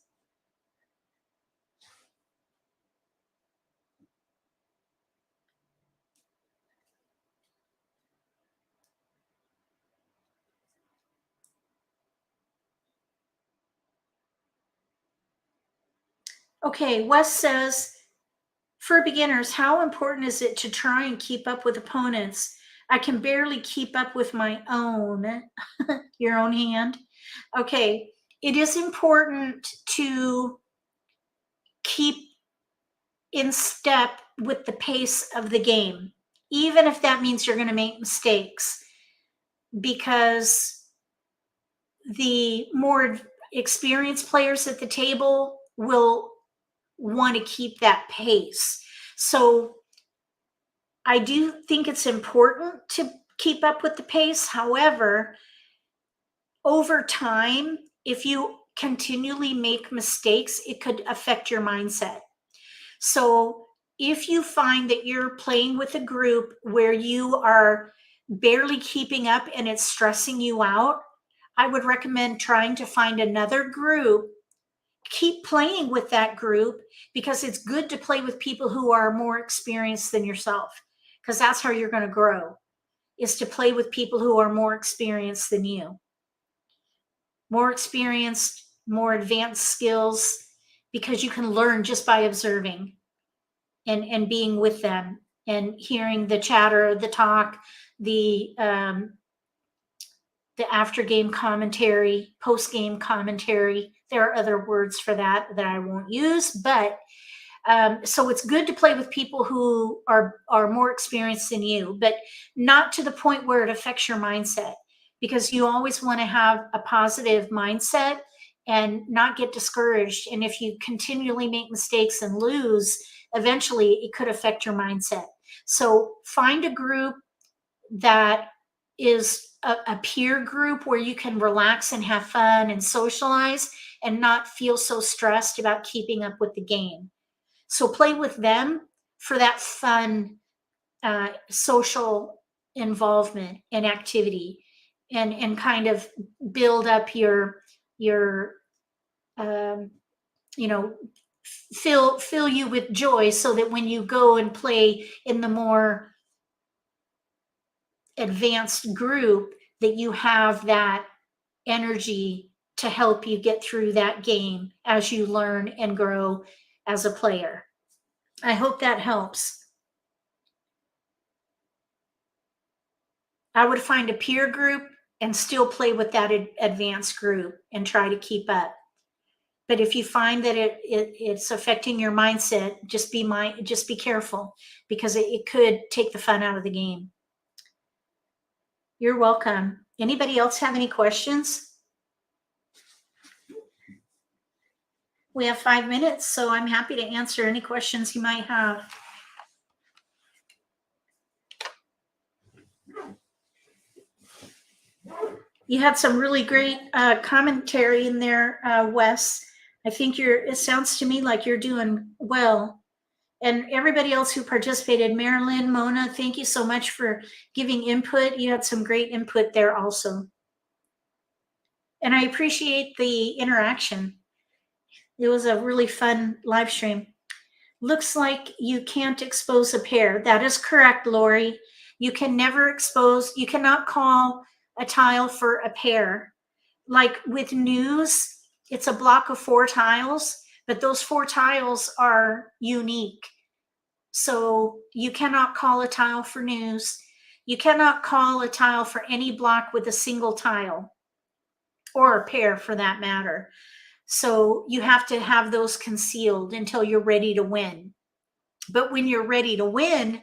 S1: Okay, Wes says, for beginners, how important is it to try and keep up with opponents? I can barely keep up with my own. Your own hand. Okay, it is important to keep in step with the pace of the game, even if that means you're going to make mistakes, because the more experienced players at the table will want to keep that pace. So I do think it's important to keep up with the pace. However, over time, if you continually make mistakes, it could affect your mindset. So if you find that you're playing with a group where you are barely keeping up and it's stressing you out, I would recommend trying to find another group. Keep playing with that group, because it's good to play with people who are more experienced than yourself, because that's how you're going to grow, is to play with people who are more experienced than you. More experienced, more advanced skills, because you can learn just by observing and being with them and hearing the chatter, the talk, the after game commentary, post game commentary. There are other words for that I won't use, but so it's good to play with people who are more experienced than you, but not to the point where it affects your mindset, because you always want to have a positive mindset and not get discouraged. And if you continually make mistakes and lose, eventually it could affect your mindset. So find a group that is a peer group where you can relax and have fun and socialize and not feel so stressed about keeping up with the game. So play with them for that fun social involvement and activity, and kind of build up your you know, fill you with joy, so that when you go and play in the more advanced group, that you have that energy to help you get through that game as you learn and grow as a player. I hope that helps. I would find a peer group and still play with that advanced group and try to keep up. But if you find that it's affecting your mindset, just be careful, because it could take the fun out of the game. You're welcome. Anybody else have any questions? We have 5 minutes, so I'm happy to answer any questions you might have. You had some really great commentary in there, Wes. I think it sounds to me like you're doing well. And everybody else who participated, Marilyn, Mona, thank you so much for giving input. You had some great input there also. And I appreciate the interaction. It was a really fun live stream. Looks like you can't expose a pair. That is correct, Lori. You can never expose, you cannot call a tile for a pair. Like with news, it's a block of 4 tiles, but those 4 tiles are unique. So you cannot call a tile for news. You cannot call a tile for any block with a single tile, or a pair for that matter. So you have to have those concealed until you're ready to win. But when you're ready to win,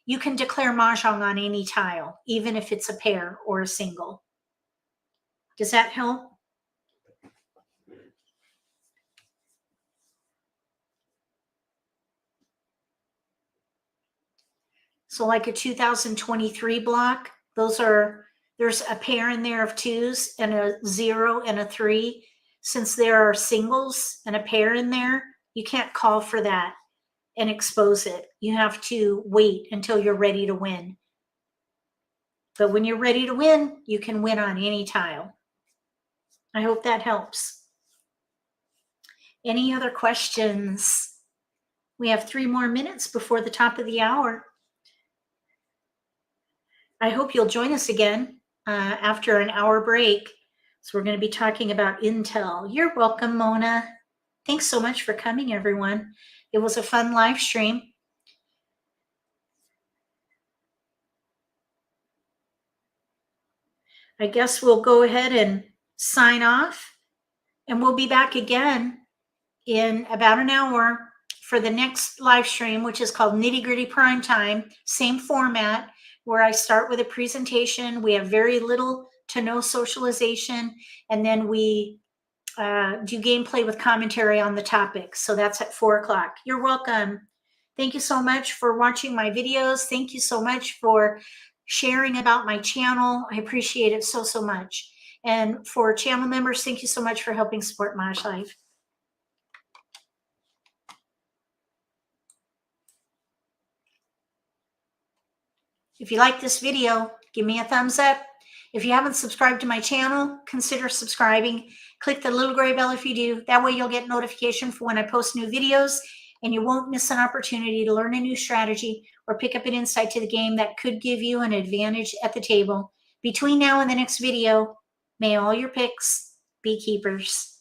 S1: you can declare Mahjong on any tile, even if it's a pair or a single. Does that help? So like a 2023 block, there's a pair in there of 2s and a 0 and a 3. Since there are singles and a pair in there, you can't call for that and expose it. You have to wait until you're ready to win. But when you're ready to win, you can win on any tile. I hope that helps. Any other questions? We have 3 more minutes before the top of the hour. I hope you'll join us again after an hour break. So we're going to be talking about Intel. You're welcome, Mona. Thanks so much for coming, everyone. It was a fun live stream. I guess we'll go ahead and sign off, and we'll be back again in about an hour for the next live stream, which is called Nitty-Gritty Prime Time. Same format, where I start with a presentation. We have very little to no socialization, and then we do gameplay with commentary on the topic. So that's at 4 o'clock. You're welcome. Thank you so much for watching my videos. Thank you so much for sharing about my channel. I appreciate it so, so much. And for channel members, thank you so much for helping support MAHJLIFE. If you like this video, give me a thumbs up. If you haven't subscribed to my channel, consider subscribing. Click the little gray bell if you do. That way you'll get notification for when I post new videos, and you won't miss an opportunity to learn a new strategy or pick up an insight to the game that could give you an advantage at the table. Between now and the next video, may all your picks be keepers.